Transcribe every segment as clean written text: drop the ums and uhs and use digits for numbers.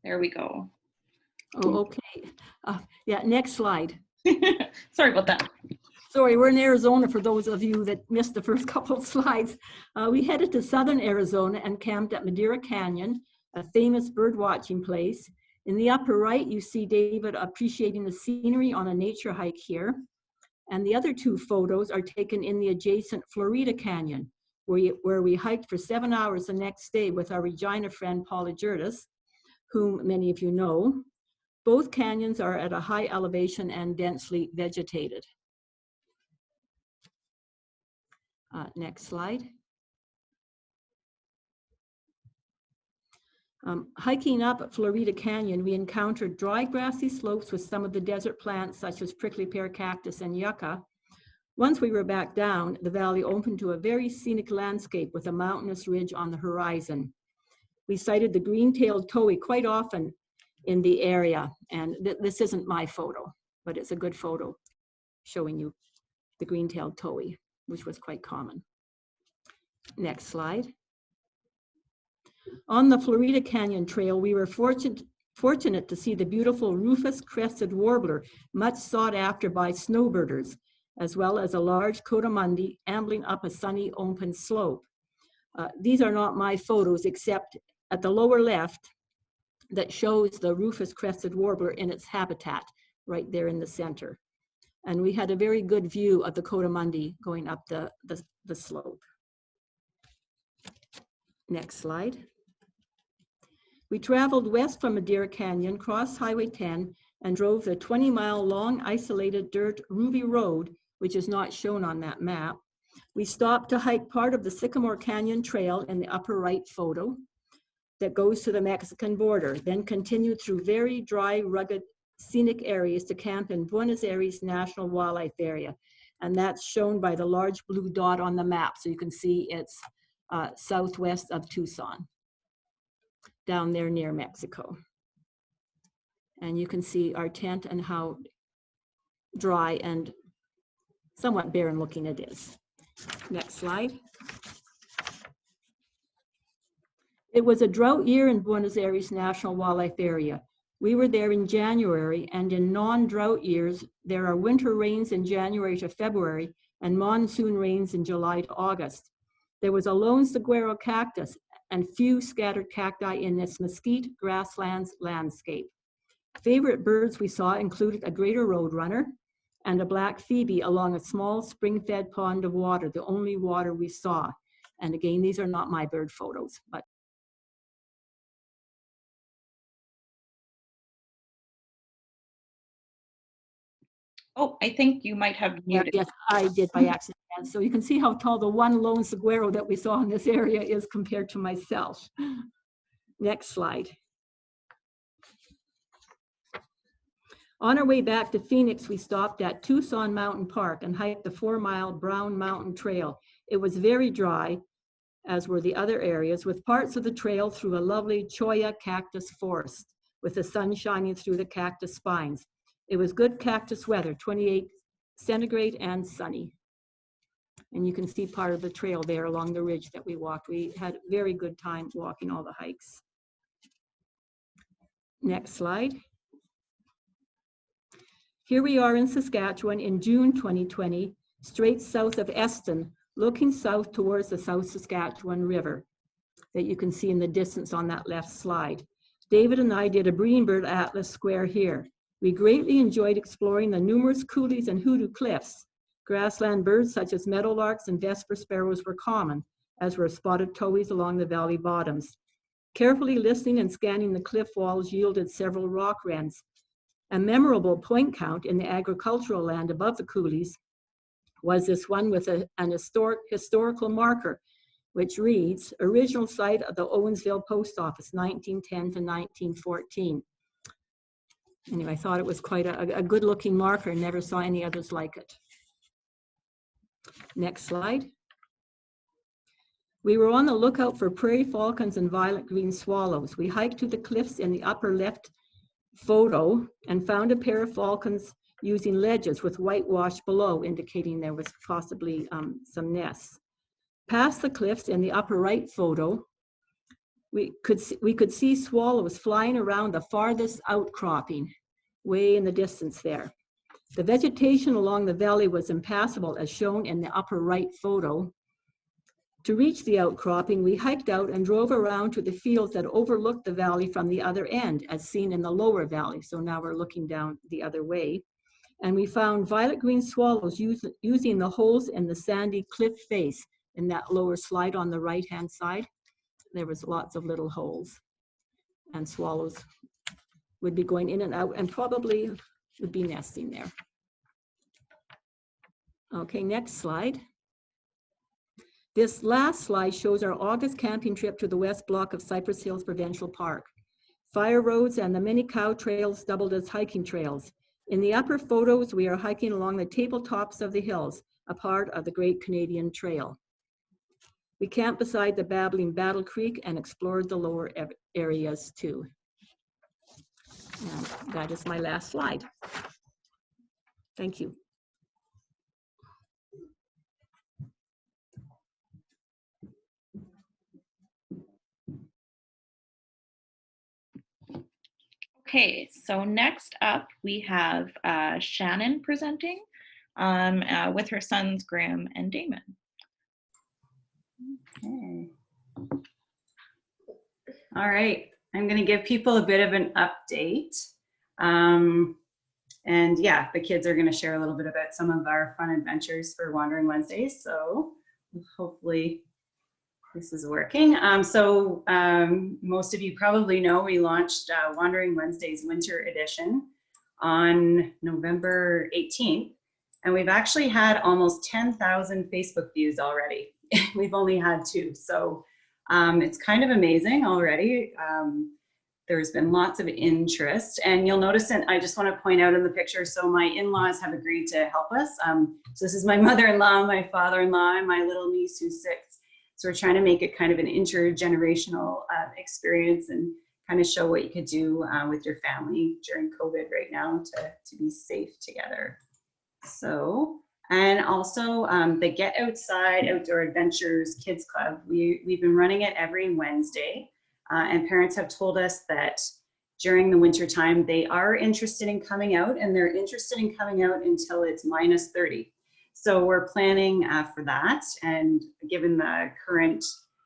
There we go. Oh, okay. Yeah, next slide. Sorry about that. Sorry, we're in Arizona for those of you that missed the first couple of slides. We headed to southern Arizona and camped at Madera Canyon, a famous bird watching place. In the upper right, you see David appreciating the scenery on a nature hike here. And the other two photos are taken in the adjacent Florida Canyon, where we hiked for 7 hours the next day with our Regina friend, Paula Gertis, whom many of you know. Both canyons are at a high elevation and densely vegetated. Next slide. Hiking up at Florida Canyon, we encountered dry grassy slopes with some of the desert plants such as prickly pear cactus and yucca. Once we were back down, the valley opened to a very scenic landscape with a mountainous ridge on the horizon. We sighted the green-tailed towhee quite often in the area, and this isn't my photo, but it's a good photo showing you the green-tailed towhee, which was quite common. Next slide. On the Florida Canyon Trail, we were fortunate to see the beautiful rufous crested warbler, much sought after by snowbirders, as well as a large coatimundi ambling up a sunny open slope. These are not my photos, except at the lower left that shows the rufous crested warbler in its habitat right there in the center. And we had a very good view of the coatimundi going up the slope. Next slide. We traveled west from Madera Canyon, crossed Highway 10, and drove the 20-mile long isolated dirt Ruby Road, which is not shown on that map. We stopped to hike part of the Sycamore Canyon Trail in the upper right photo that goes to the Mexican border, then continued through very dry, rugged, scenic areas to camp in Buenos Aires National Wildlife Area. And that's shown by the large blue dot on the map. So you can see it's southwest of Tucson, down there near Mexico. And you can see our tent and how dry and somewhat barren looking it is. Next slide. It was a drought year in Buenos Aires National Wildlife Area. We were there in January, and in non-drought years, there are winter rains in January to February and monsoon rains in July to August. There was a lone saguaro cactus and few scattered cacti in this mesquite grasslands landscape. Favorite birds we saw included a greater roadrunner and a black phoebe along a small spring-fed pond of water, the only water we saw. And again, these are not my bird photos, but Oh, I think you might have muted. yes, I did by accident. And so you can see how tall the one lone saguaro that we saw in this area is compared to myself. Next slide. On our way back to Phoenix, we stopped at Tucson Mountain Park and hiked the 4-mile Brown Mountain Trail. It was very dry, as were the other areas, with parts of the trail through a lovely cholla cactus forest, with the sun shining through the cactus spines. It was good cactus weather, 28 centigrade and sunny. And you can see part of the trail there along the ridge that we walked. We had a very good time walking all the hikes. Next slide. Here we are in Saskatchewan in June 2020, straight south of Eston, looking south towards the South Saskatchewan River that you can see in the distance on that left slide. David and I did a breeding bird atlas square here. We greatly enjoyed exploring the numerous coulees and hoodoo cliffs. Grassland birds such as meadowlarks and vesper sparrows were common, as were spotted towhees along the valley bottoms. Carefully listening and scanning the cliff walls yielded several rock wrens. A memorable point count in the agricultural land above the coulees was this one with an historical marker, which reads, original site of the Owensville Post Office, 1910 to 1914. Anyway, I thought it was quite a good looking marker and never saw any others like it. Next slide. We were on the lookout for prairie falcons and violet green swallows. We hiked to the cliffs in the upper left photo and found a pair of falcons using ledges with whitewash below, indicating there was possibly some nests. Past the cliffs in the upper right photo, we could see swallows flying around the farthest outcropping, way in the distance there. The vegetation along the valley was impassable, as shown in the upper right photo. To reach the outcropping, we hiked out and drove around to the fields that overlooked the valley from the other end, as seen in the lower valley. So now we're looking down the other way. And we found violet green swallows using the holes in the sandy cliff face in that lower slide on the right-hand side. There was lots of little holes, and swallows would be going in and out and probably would be nesting there. Okay, next slide. This last slide shows our August camping trip to the west block of Cypress Hills Provincial Park. Fire roads and the mini cow trails doubled as hiking trails. In the upper photos, we are hiking along the tabletops of the hills, a part of the Great Canadian Trail. We camped beside the babbling Battle Creek and explored the lower areas too. And that is my last slide. Thank you. Okay, so next up we have Shannon presenting with her sons Graham and Damon. Okay. All right, I'm going to give people a bit of an update. And yeah, the kids are going to share a little bit about some of our fun adventures for Wandering Wednesdays. So hopefully this is working. Most of you probably know we launched Wandering Wednesdays Winter Edition on November 18th. And we've actually had almost 10,000 Facebook views already. We've only had 2. So it's kind of amazing already. There's been lots of interest, and you'll notice, and I just want to point out in the picture, so my in-laws have agreed to help us. So this is my mother-in-law, my father-in-law, and my little niece who's 6. So we're trying to make it kind of an intergenerational experience and kind of show what you could do with your family during COVID right now to be safe together. So, and also the Get Outside Outdoor Adventures Kids Club, we've been running it every Wednesday. And parents have told us that during the winter time, they are interested in coming out, and they're interested in coming out until it's -30. So we're planning for that. And given the current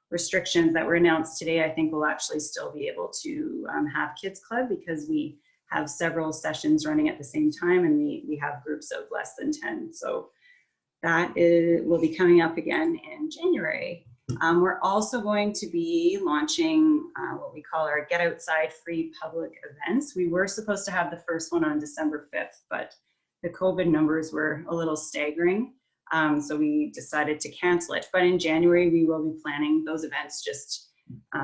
restrictions that were announced today, I think we'll actually still be able to have Kids Club, because we have several sessions running at the same time, and we have groups of less than 10. So that will be coming up again in January. We're also going to be launching what we call our Get Outside free public events. We were supposed to have the first one on December 5th, but the COVID numbers were a little staggering. So we decided to cancel it. But in January, we will be planning those events, just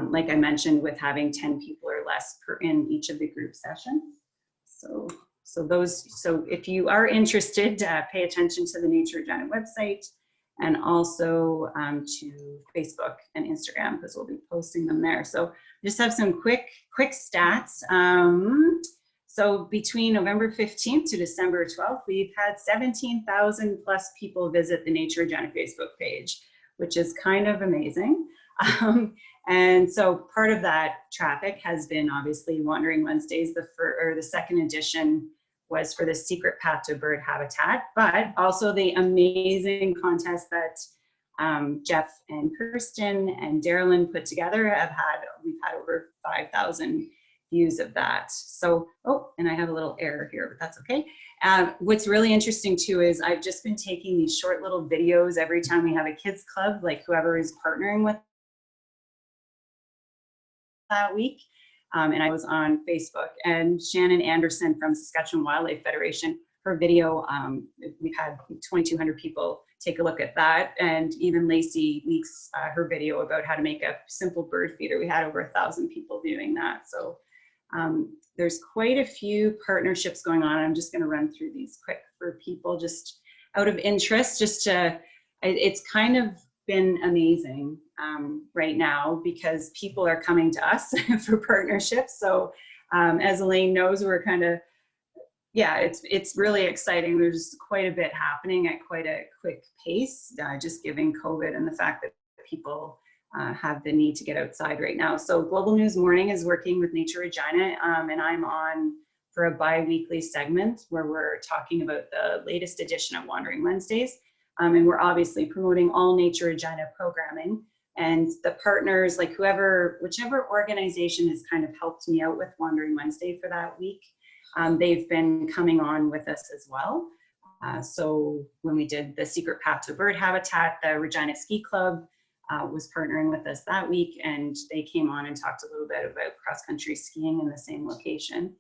like I mentioned, with having 10 people or less in each of the group sessions. So if you are interested, pay attention to the Nature Agenda website, and also to Facebook and Instagram, because we'll be posting them there. So just have some quick stats. So between November 15th to December 12th, we've had 17,000 plus people visit the Nature Agenda Facebook page, which is kind of amazing. And so part of that traffic has been obviously Wandering Wednesdays. The second edition was for the Secret Path to Bird Habitat, but also the amazing contest that Jeff and Kirsten and Darylyn put together. We've had over 5,000 views of that. So, and I have a little error here, but that's okay. What's really interesting too is I've just been taking these short little videos every time we have a kids club, like whoever is partnering with that week. And I was on Facebook, and Shannon Anderson from Saskatchewan Wildlife Federation, her video, we've had 2,200 people take a look at that. And even Lacey Weeks, her video about how to make a simple bird feeder, we had over 1,000 people viewing that. So there's quite a few partnerships going on. I'm just gonna run through these quick for people just out of interest, it's kind of been amazing right now, because people are coming to us for partnerships. So as Elaine knows, we're kind of, it's really exciting. There's quite a bit happening at quite a quick pace, just given COVID and the fact that people have the need to get outside right now. So Global News Morning is working with Nature Regina, and I'm on for a bi-weekly segment where we're talking about the latest edition of Wandering Wednesdays. And we're obviously promoting all Nature Regina programming. And the partners, like whichever organization has kind of helped me out with Wandering Wednesday for that week, they've been coming on with us as well. So when we did the Secret Path to Bird Habitat, the Regina Ski Club was partnering with us that week, and they came on and talked a little bit about cross-country skiing in the same location.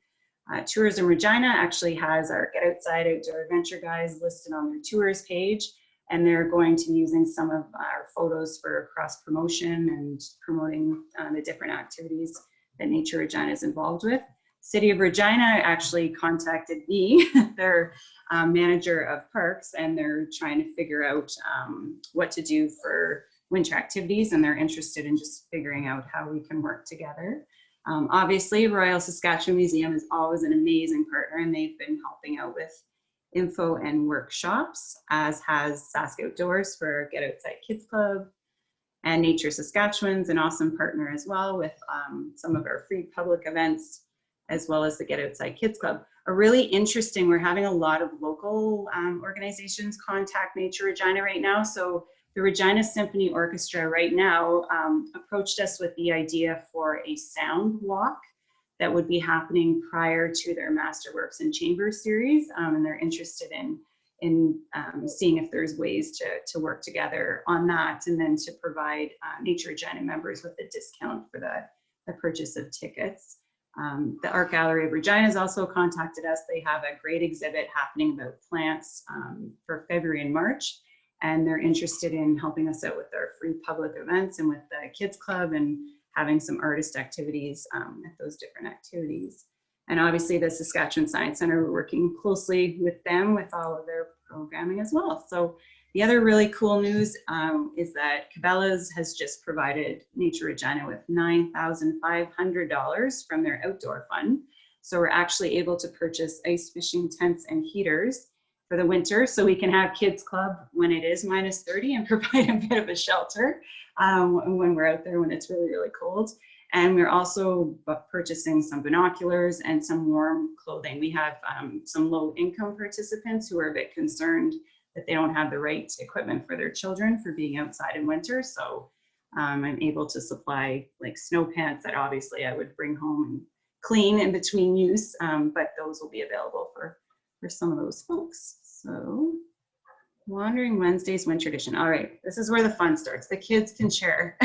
Tourism Regina actually has our Get Outside Outdoor Adventure guys listed on their tours page, and they're going to be using some of our photos for cross promotion and promoting the different activities that Nature Regina is involved with. City of Regina actually contacted me, their manager of parks, and they're trying to figure out what to do for winter activities, and they're interested in just figuring out how we can work together. Obviously, Royal Saskatchewan Museum is always an amazing partner, and they've been helping out with info and workshops, as has Sask Outdoors for Get Outside Kids Club, and Nature Saskatchewan's an awesome partner as well with some of our free public events, as well as the Get Outside Kids Club. Really interesting, we're having a lot of local organizations contact Nature Regina right now. So the Regina Symphony Orchestra right now approached us with the idea for a sound walk that would be happening prior to their Masterworks and Chambers series, and they're interested in seeing if there's ways to work together on that, and then to provide Nature Regina members with a discount for the purchase of tickets. The Art Gallery of Regina has also contacted us. They have a great exhibit happening about plants for February and March, and they're interested in helping us out with our free public events and with the Kids Club and having some artist activities at those different activities. And obviously the Saskatchewan Science Centre, we're working closely with them with all of their programming as well. So the other really cool news is that Cabela's has just provided Nature Regina with $9,500 from their outdoor fund. So we're actually able to purchase ice fishing tents and heaters for the winter, so we can have Kids Club when it is -30 and provide a bit of a shelter when we're out there when it's really, really cold. And we're also purchasing some binoculars and some warm clothing. We have some low income participants who are a bit concerned that they don't have the right equipment for their children for being outside in winter. So I'm able to supply like snow pants that obviously I would bring home and clean in between use, but those will be available for some of those folks. So Wandering Wednesdays Winter Edition. All right, this is where the fun starts. The kids can share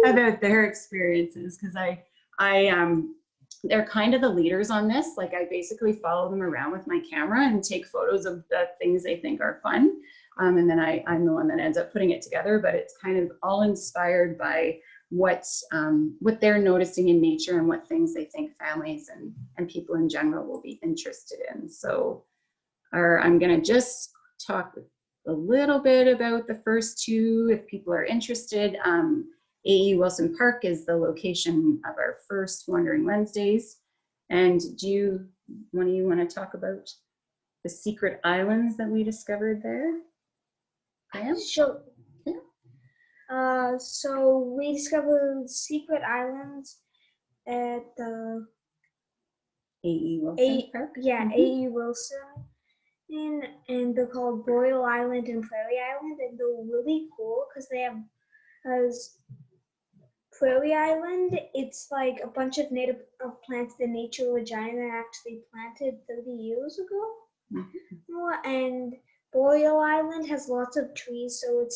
about their experiences, because they're kind of the leaders on this. Like, I basically follow them around with my camera and take photos of the things they think are fun. And then I'm the one that ends up putting it together, but it's kind of all inspired by what they're noticing in nature and what things they think families and people in general will be interested in. So I'm going to just talk a little bit about the first two if people are interested. A.E. Wilson Park is the location of our first Wandering Wednesdays. And one of you want to talk about the secret islands that we discovered there? Graham? Sure. Yeah. So we discovered secret islands at the A.E. Wilson Park? Yeah, Mhm. A.E. Wilson. And they're called Boyle Island and Prairie Island, and they're really cool because Prairie Island, it's like a bunch of native plants that Nature Regina actually planted 30 years ago. Mm-hmm. And Boyle Island has lots of trees, so it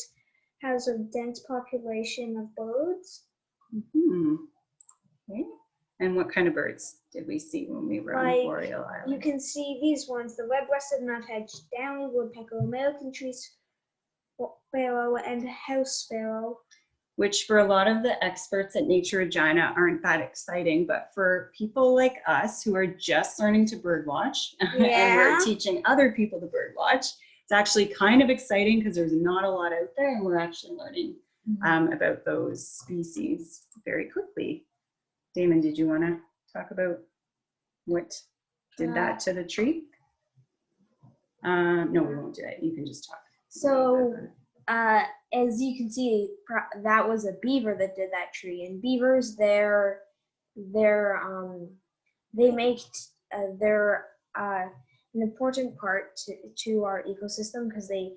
has a dense population of birds. Mm-hmm. Okay. And what kind of birds did we see when we were on Boreal Island? You can see these ones: the red-breasted nuthatch, downy woodpecker, American tree sparrow, and house sparrow. Which for a lot of the experts at Nature Regina aren't that exciting, but for people like us who are just learning to birdwatch and we're teaching other people to birdwatch, it's actually kind of exciting because there's not a lot out there, and we're actually learning about those species very quickly. Damon, did you want to talk about what did that to the tree? No, we won't do that. You can just talk. So as you can see, that was a beaver that did that tree. And beavers, they make they're an important part to our ecosystem because they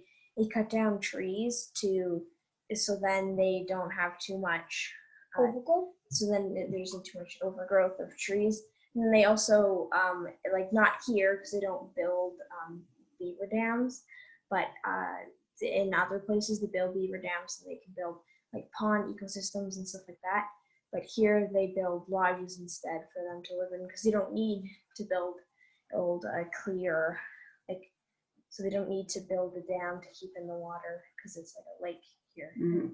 cut down trees so then they don't have too much overgrowth. So then there's not too much overgrowth of trees. And then they also like not here because they don't build beaver dams, but in other places they build beaver dams so they can build like pond ecosystems and stuff like that. But here they build lodges instead for them to live in because they don't need to build clear, like, so they don't need to build a dam to keep in the water because it's like a lake here. Mm-hmm.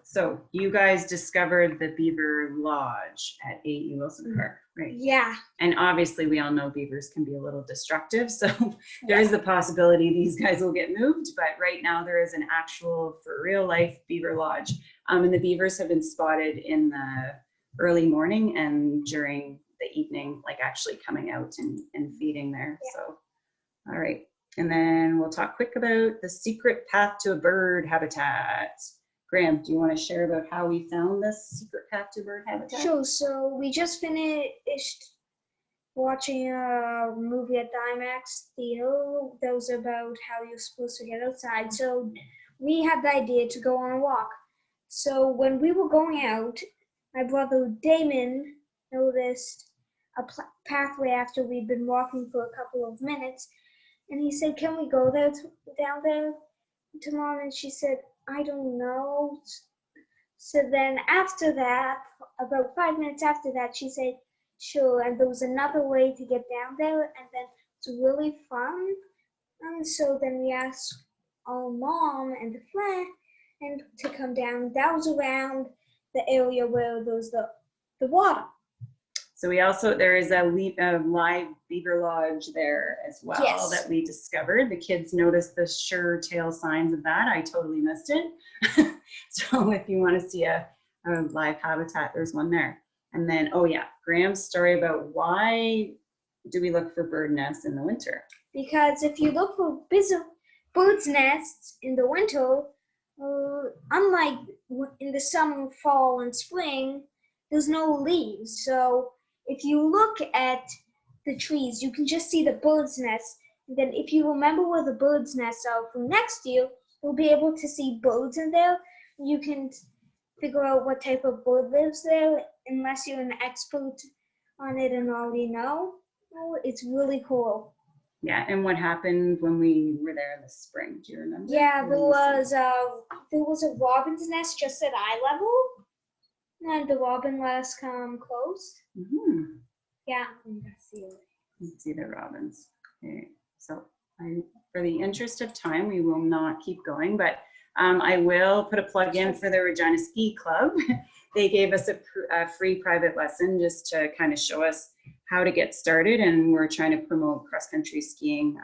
So you guys discovered the Beaver Lodge at 8 Wilson Park, right? Yeah. And obviously we all know beavers can be a little destructive. So there is the possibility these guys will get moved, but right now there is an actual, for real life Beaver Lodge. And the beavers have been spotted in the early morning and during the evening, like actually coming out and feeding there. Yeah. So, all right. And then we'll talk quick about the secret path to a bird habitat. Graham, do you want to share about how we found this secret path to bird habitat? Sure. So we just finished watching a movie at the IMAX theater that was about how you're supposed to get outside. So we had the idea to go on a walk. So when we were going out, my brother Damon noticed a pathway after we'd been walking for a couple of minutes, and he said, "Can we go there down there to Mom?" And she said, "I don't know." So then after that, about 5 minutes after that, she said, "Sure." And there was another way to get down there, and then it's really fun. And so then we asked our mom and a friend and to come down. That was around the area where there's the water. So we also, there is a live beaver lodge there as well. Yes. That we discovered. The kids noticed the sure tail signs of that. I totally missed it. So if you want to see a live habitat, there's one there. And then, oh yeah, Graham's story about why do we look for bird nests in the winter? Because if you look for birds' nests in the winter, unlike in the summer, fall, and spring, there's no leaves. So if you look at the trees, you can just see the birds' nests. And then if you remember where the birds' nests are from next year, you'll be able to see birds in there. You can figure out what type of bird lives there, unless you're an expert on it and already know. It's really cool. Yeah, and what happened when we were there in the spring? Do you remember? Yeah, there was a robin's nest just at eye level, and the robin let us come close. Mm-hmm. Yeah, let's see the robins. Okay, so for the interest of time, we will not keep going, but I will put a plug in for the Regina Ski Club. They gave us a free private lesson just to kind of show us how to get started, and we're trying to promote cross-country skiing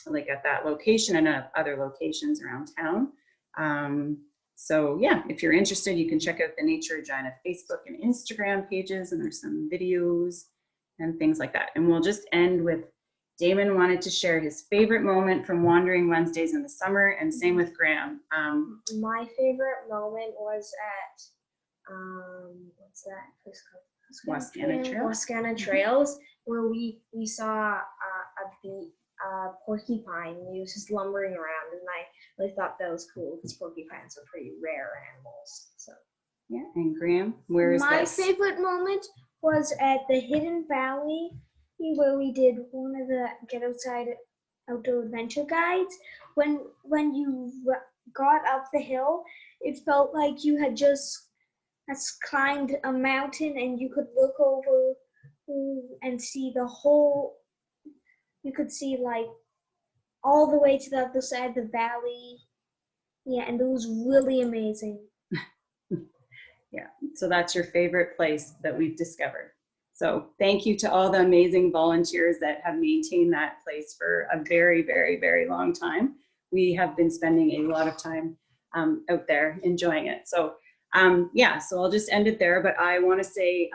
like at that location and at other locations around town. So yeah, if you're interested, you can check out the Nature Regina Facebook and Instagram pages, and there's some videos and things like that. And we'll just end with Damon wanted to share his favorite moment from Wandering Wednesdays in the summer, and same with Graham. My favorite moment was at what's that place called? Wascana Trails, where we saw a porcupine. He was just lumbering around, and I really thought that was cool because porcupines are pretty rare animals. So yeah. And Graham, where is my favorite moment was at the Hidden Valley, where we did one of the Get Outside Outdoor Adventure guides. When you got up the hill, it felt like you had just climbed a mountain, and you could look over and see the whole, you could see like all the way to the other side of the valley. Yeah, and it was really amazing. Yeah, so that's your favorite place that we've discovered. So thank you to all the amazing volunteers that have maintained that place for a very, very, very long time. We have been spending a lot of time out there enjoying it. So yeah, so I'll just end it there, but I want to say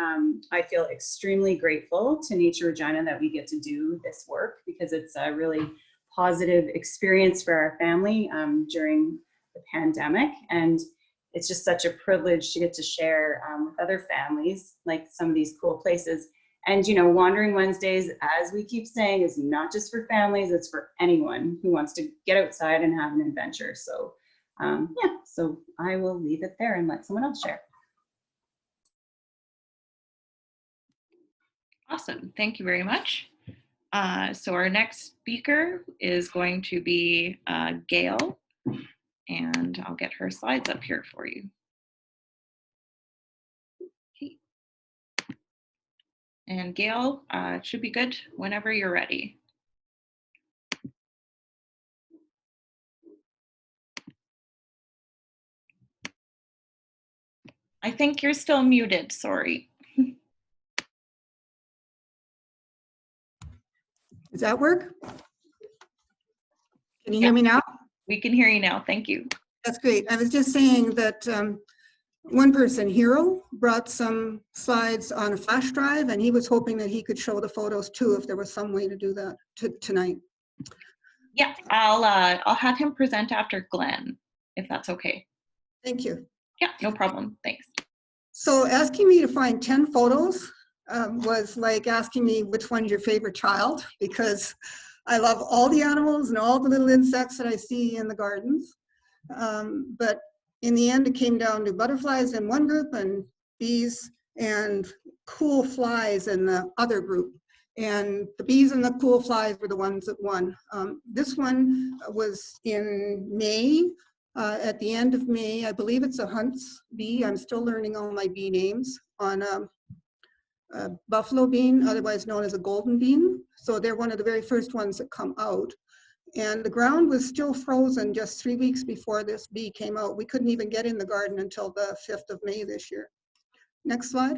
I feel extremely grateful to Nature Regina that we get to do this work, because it's a really positive experience for our family during the pandemic. And it's just such a privilege to get to share with other families, like some of these cool places. And, you know, Wandering Wednesdays, as we keep saying, is not just for families, it's for anyone who wants to get outside and have an adventure. So yeah, so I will leave it there and let someone else share. Awesome, thank you very much. So our next speaker is going to be Gail, and I'll get her slides up here for you. Okay. And Gail, it should be good whenever you're ready. I think you're still muted, sorry. Does that work? Can you hear me now? We can hear you now, thank you. That's great. I was just saying that one person, Hero, brought some slides on a flash drive, and he was hoping that he could show the photos too if there was some way to do that tonight. Yeah, I'll have him present after Glenn, if that's okay. Thank you. Yeah, no problem, thanks. So asking me to find 10 photos was like asking me which one's your favorite child, because I love all the animals and all the little insects that I see in the gardens. But in the end, it came down to butterflies in one group and bees and cool flies in the other group. And the bees and the cool flies were the ones that won. This one was in May, at the end of May. I believe it's a Hunt's bee. I'm still learning all my bee names on a buffalo bean, otherwise known as a golden bean. So they're one of the very first ones that come out. And the ground was still frozen just 3 weeks before this bee came out. We couldn't even get in the garden until the 5th of May this year. Next slide.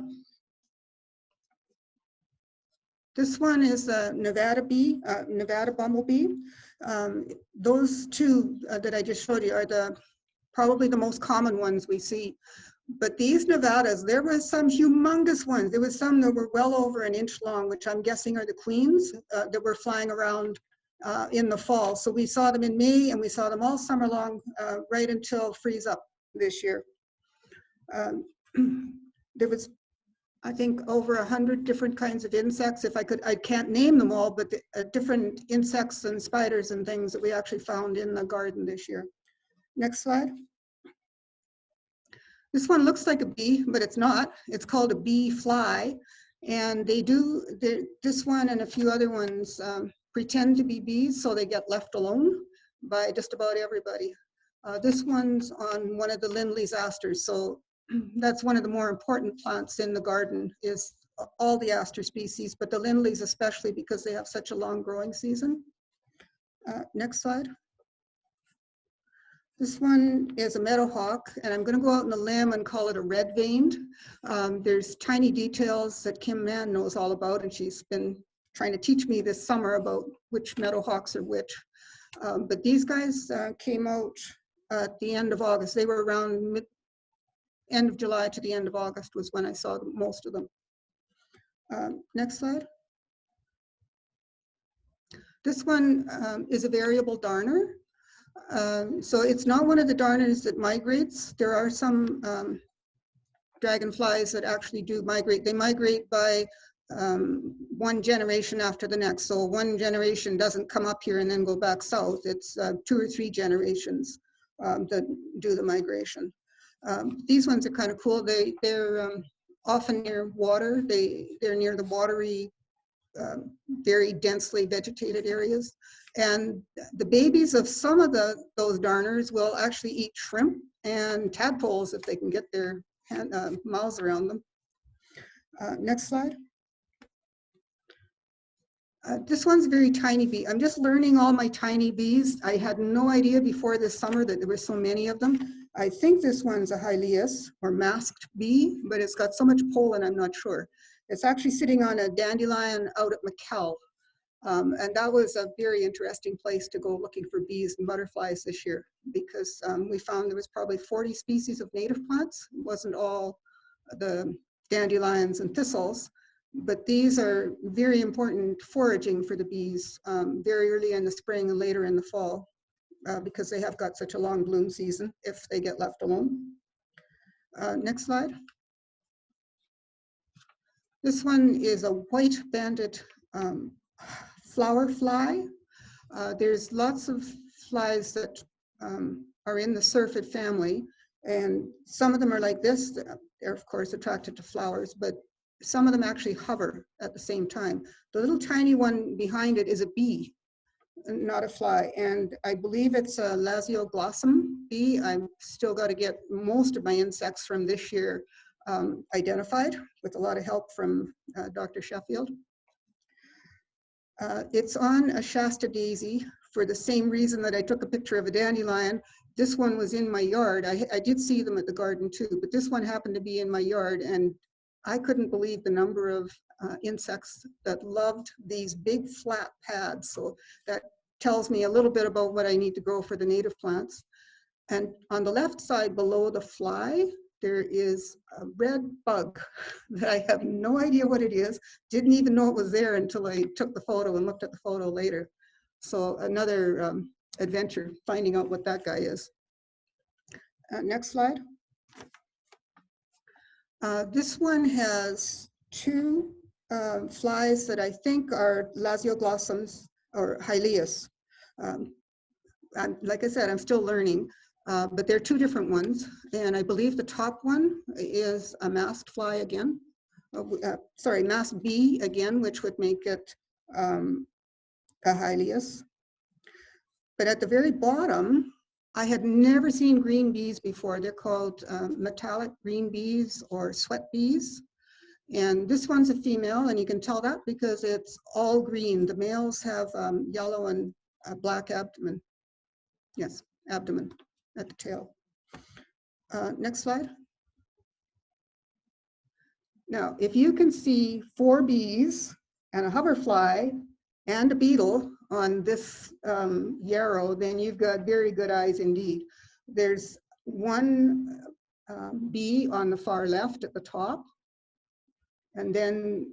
This one is a Nevada bee, Nevada bumblebee. Those two that I just showed you are probably the most common ones we see. But these Nevadas, there were some humongous ones. There was some that were well over an inch long, which I'm guessing are the queens that were flying around in the fall. So we saw them in May, and we saw them all summer long, right until freeze up this year. There was, I think, over 100 different kinds of insects. I can't name them all, but different insects and spiders and things that we actually found in the garden this year. Next slide. This one looks like a bee, but it's not. It's called a bee fly. And this one and a few other ones pretend to be bees, so they get left alone by just about everybody. This one's on one of the Lindley's asters. So that's one of the more important plants in the garden, is all the aster species, but the Lindleys especially, because they have such a long growing season. Next slide. This one is a meadowhawk, and I'm going to go out on a limb and call it a red-veined. There's tiny details that Kim Mann knows all about, and she's been trying to teach me this summer about which meadowhawks are which. But these guys came out at the end of August. They were around end of July to the end of August was when I saw most of them. Next slide. This one is a variable darner. So it's not one of the darners that migrates. There are some dragonflies that actually do migrate. They migrate by one generation after the next. So one generation doesn't come up here and then go back south. It's 2 or 3 generations that do the migration. These ones are kind of cool. They're often near water. They're near the watery, very densely vegetated areas. And the babies of some of those darners will actually eat shrimp and tadpoles if they can get their mouths around them. Next slide. This one's a very tiny bee. I'm just learning all my tiny bees. I had no idea before this summer that there were so many of them. I think this one's a Hyleus or masked bee, but it's got so much pollen, I'm not sure. It's actually sitting on a dandelion out at McKell. And that was a very interesting place to go looking for bees and butterflies this year, because we found there was probably 40 species of native plants. It wasn't all the dandelions and thistles, but these are very important foraging for the bees very early in the spring and later in the fall. because they have got such a long bloom season if they get left alone. Next slide. This one is a white banded flower fly. There's lots of flies that are in the syrphid family, and some of them are like this. They're of course attracted to flowers, but some of them actually hover at the same time. The little tiny one behind it is a bee, not a fly, and I believe it's a Lasioglossum bee. I've still got to get most of my insects from this year identified with a lot of help from Dr. Sheffield. It's on a Shasta daisy for the same reason that I took a picture of a dandelion. This one was in my yard. I did see them at the garden too, but this one happened to be in my yard, and I couldn't believe the number of insects that loved these big flat pads. So that tells me a little bit about what I need to grow for the native plants. And on the left side below the fly, there is a red bug that I have no idea what it is. Didn't even know it was there until I took the photo and looked at the photo later. So another adventure finding out what that guy is. Next slide. This one has two flies that I think are Lasioglossums or Hyleus. Like I said, I'm still learning. But they're two different ones, and I believe the top one is a masked fly again. Sorry, masked bee again, which would make it a Hyleus. But at the very bottom, I had never seen green bees before. They're called metallic green bees or sweat bees. And this one's a female, and you can tell that because it's all green. The males have yellow and black abdomen. Yes, abdomen at the tail. Next slide. Now, if you can see 4 bees and a hoverfly and a beetle on this yarrow, then you've got very good eyes indeed. There's one bee on the far left at the top, and then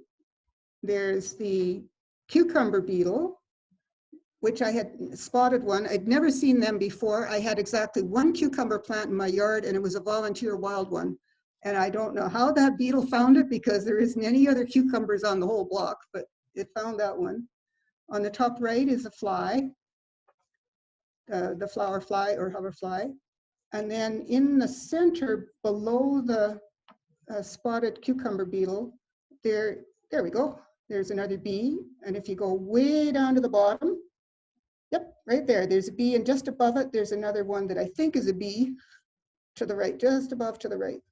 there's the cucumber beetle, which I had spotted one. I'd never seen them before. I had exactly one cucumber plant in my yard, and it was a volunteer wild one. And I don't know how that beetle found it because there isn't any other cucumbers on the whole block, but it found that one. On the top right is a fly, the flower fly or hoverfly. And then in the center below the spotted cucumber beetle, there we go. There's another bee. And if you go way down to the bottom, yep, right there, there's a bee, and just above it, there's another one that I think is a bee to the right, just above to the right.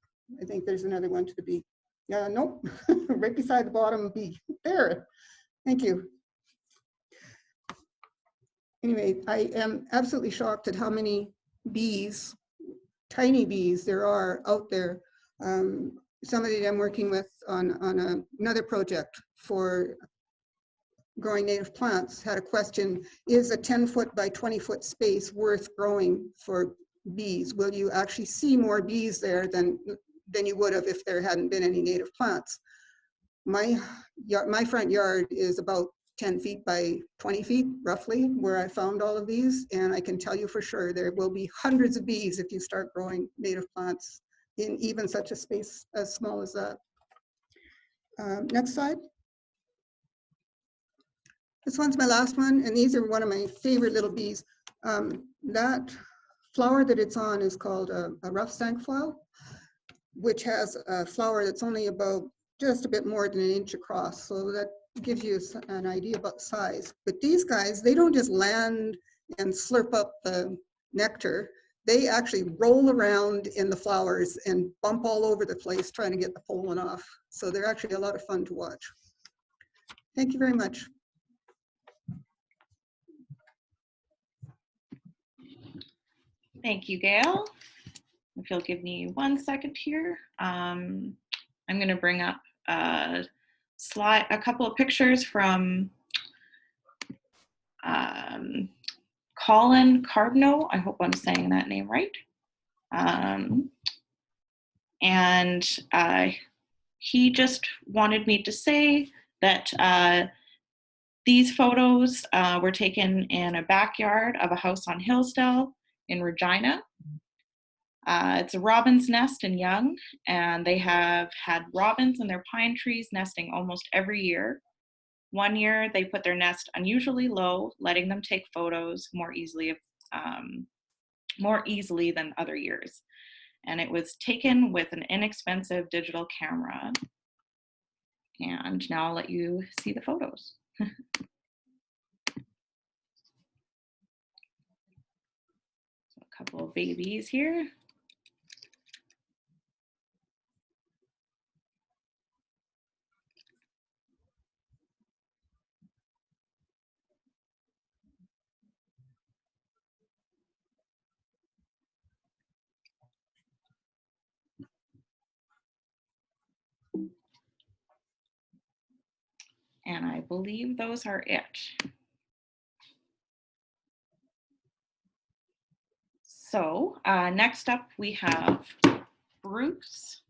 I think there's another one to the bee. Nope, right beside the bottom bee. There, thank you. Anyway, I am absolutely shocked at how many bees, tiny bees there are out there. Somebody I'm working with on another project for growing native plants had a question: is a 10-foot by 20-foot space worth growing for bees? Will you actually see more bees there than you would have if there hadn't been any native plants? My front yard is about 10 feet by 20 feet, roughly, where I found all of these, and I can tell you for sure there will be hundreds of bees if you start growing native plants in even such a space as small as that. Next slide. This one's my last one, and these are one of my favorite little bees. That flower that it's on is called a rough sancfoil, which has a flower that's only about just a bit more than 1 inch across. So that gives you an idea about size. But these guys, they don't just land and slurp up the nectar. They actually roll around in the flowers and bump all over the place trying to get the pollen off. So they're actually a lot of fun to watch. Thank you very much. Thank you, Gail. If you'll give me 1 second here, I'm going to bring up a couple of pictures from Colin Carbno. I hope I'm saying that name right. And he just wanted me to say that These photos were taken in a backyard of a house on Hillsdale in Regina. It's a robin's nest and young, and they have had robins in their pine trees nesting almost every year. One year, they put their nest unusually low, letting them take photos more easily than other years. And it was taken with an inexpensive digital camera. And now I'll let you see the photos. So a couple of babies here. And I believe those are it. So next up we have Bruce.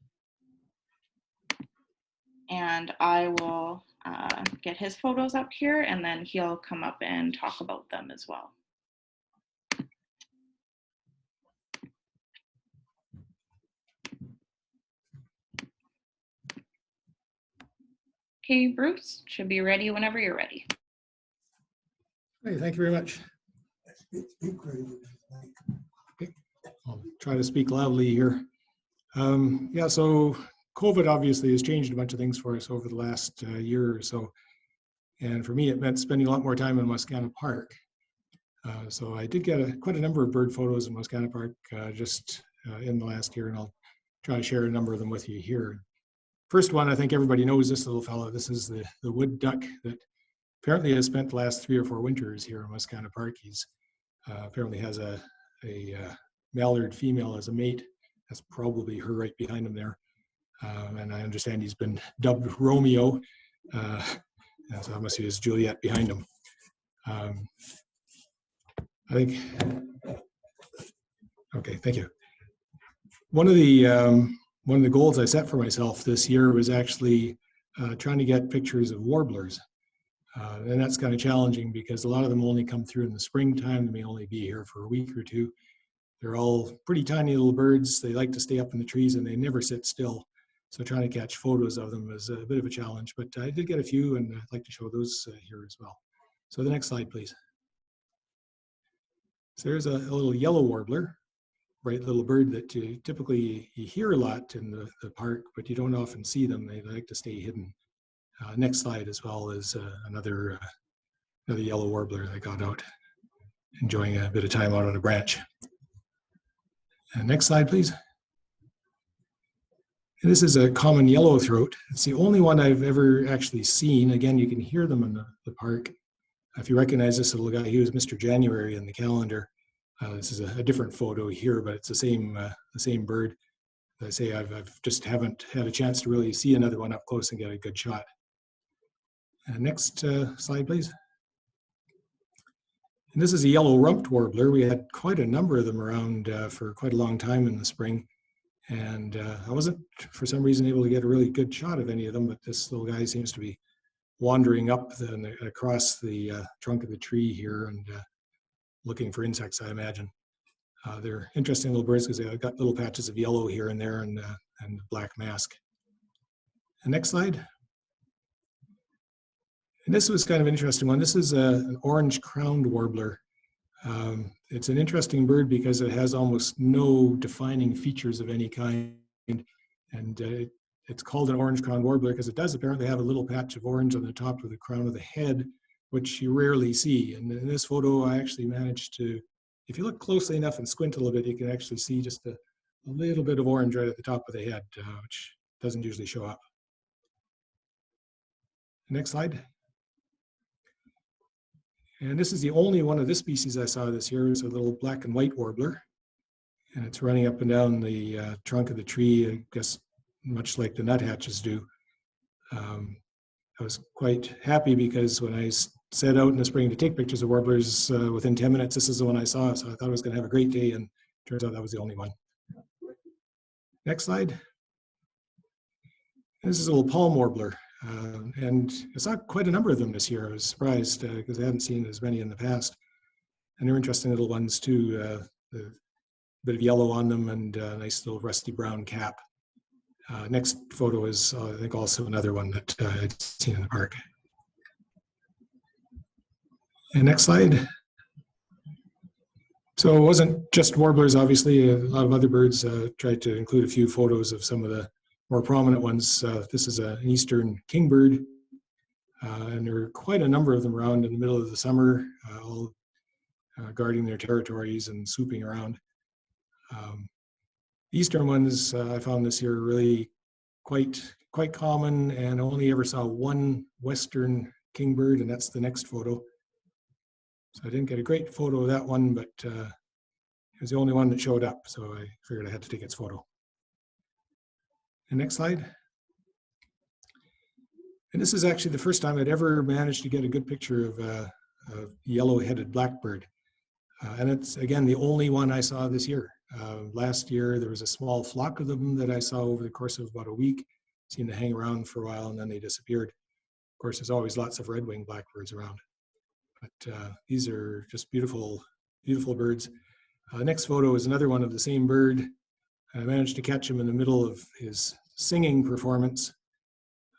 And I will get his photos up here, and then he'll come up and talk about them as well. Okay, Bruce, should be ready whenever you're ready. Hey, thank you very much. Okay. I'll try to speak loudly here. Yeah, so COVID obviously has changed a bunch of things for us over the last year or so. And for me, it meant spending a lot more time in Wascana Park. So I did get quite a number of bird photos in Wascana Park just in the last year, and I'll try to share a number of them with you here. First one, I think everybody knows this little fellow. This is the wood duck that apparently has spent the last 3 or 4 winters here in Wascana Park. He's apparently has a mallard female as a mate. That's probably her right behind him there. And I understand he's been dubbed Romeo. So that must be his Juliet behind him. I think, okay, thank you. One of the goals I set for myself this year was actually trying to get pictures of warblers. And that's kind of challenging because a lot of them only come through in the springtime. They may only be here for a week or two. They're all pretty tiny little birds. They like to stay up in the trees and they never sit still. So trying to catch photos of them is a bit of a challenge, but I did get a few and I'd like to show those here as well. So the next slide, please. So there's a little yellow warbler, bright little bird that typically you hear a lot in the park, but you don't often see them. They like to stay hidden. Next slide as well is another yellow warbler that got out, enjoying a bit of time out on a branch. Next slide, please. And this is a common yellowthroat. It's the only one I've ever actually seen. Again, you can hear them in the park. If you recognize this little guy, he was Mr. January in the calendar. This is a different photo here, but it's the same bird. As I say, I've just haven't had a chance to really see another one up close and get a good shot. Next slide, please. And this is a yellow-rumped warbler. We had quite a number of them around for quite a long time in the spring. And I wasn't, for some reason, able to get a really good shot of any of them, but this little guy seems to be wandering up across the trunk of the tree here and looking for insects, I imagine. They're interesting little birds because they've got little patches of yellow here and there and black mask. And next slide. And this was kind of an interesting one. This is an orange-crowned warbler. It's an interesting bird because it has almost no defining features of any kind. And it's called an orange-crowned warbler because it does apparently have a little patch of orange on the top of the crown of the head, which you rarely see. And in this photo, I actually managed to, if you look closely enough and squint a little bit, you can actually see just a little bit of orange right at the top of the head, which doesn't usually show up. Next slide. And this is the only one of this species I saw this year. It's a little black and white warbler. And it's running up and down the trunk of the tree, I guess, much like the nuthatches do. I was quite happy because when I set out in the spring to take pictures of warblers, within 10 minutes, this is the one I saw. So I thought I was going to have a great day, and turns out that was the only one. Next slide. This is a little palm warbler. And I saw quite a number of them this year. I was surprised because I hadn't seen as many in the past. And they're interesting little ones too. A bit of yellow on them and a nice little rusty brown cap. Next photo is, I think, also another one that I'd seen in the park. And next slide. So it wasn't just warblers, obviously. A lot of other birds. Tried to include a few photos of some of the more prominent ones. This is an eastern kingbird, and there are quite a number of them around in the middle of the summer, all guarding their territories and swooping around. Eastern ones I found this year really quite common, and only ever saw one western kingbird, and that's the next photo. So I didn't get a great photo of that one, but it was the only one that showed up, so I figured I had to take its photo. And next slide. And this is actually the first time I'd ever managed to get a good picture of a yellow-headed blackbird. And it's, again, the only one I saw this year. Last year, there was a small flock of them that I saw over the course of about a week. Seemed to hang around for a while, and then they disappeared. Of course, there's always lots of red-winged blackbirds around. But these are just beautiful, beautiful birds. Next photo is another one of the same bird. I managed to catch him in the middle of his singing performance.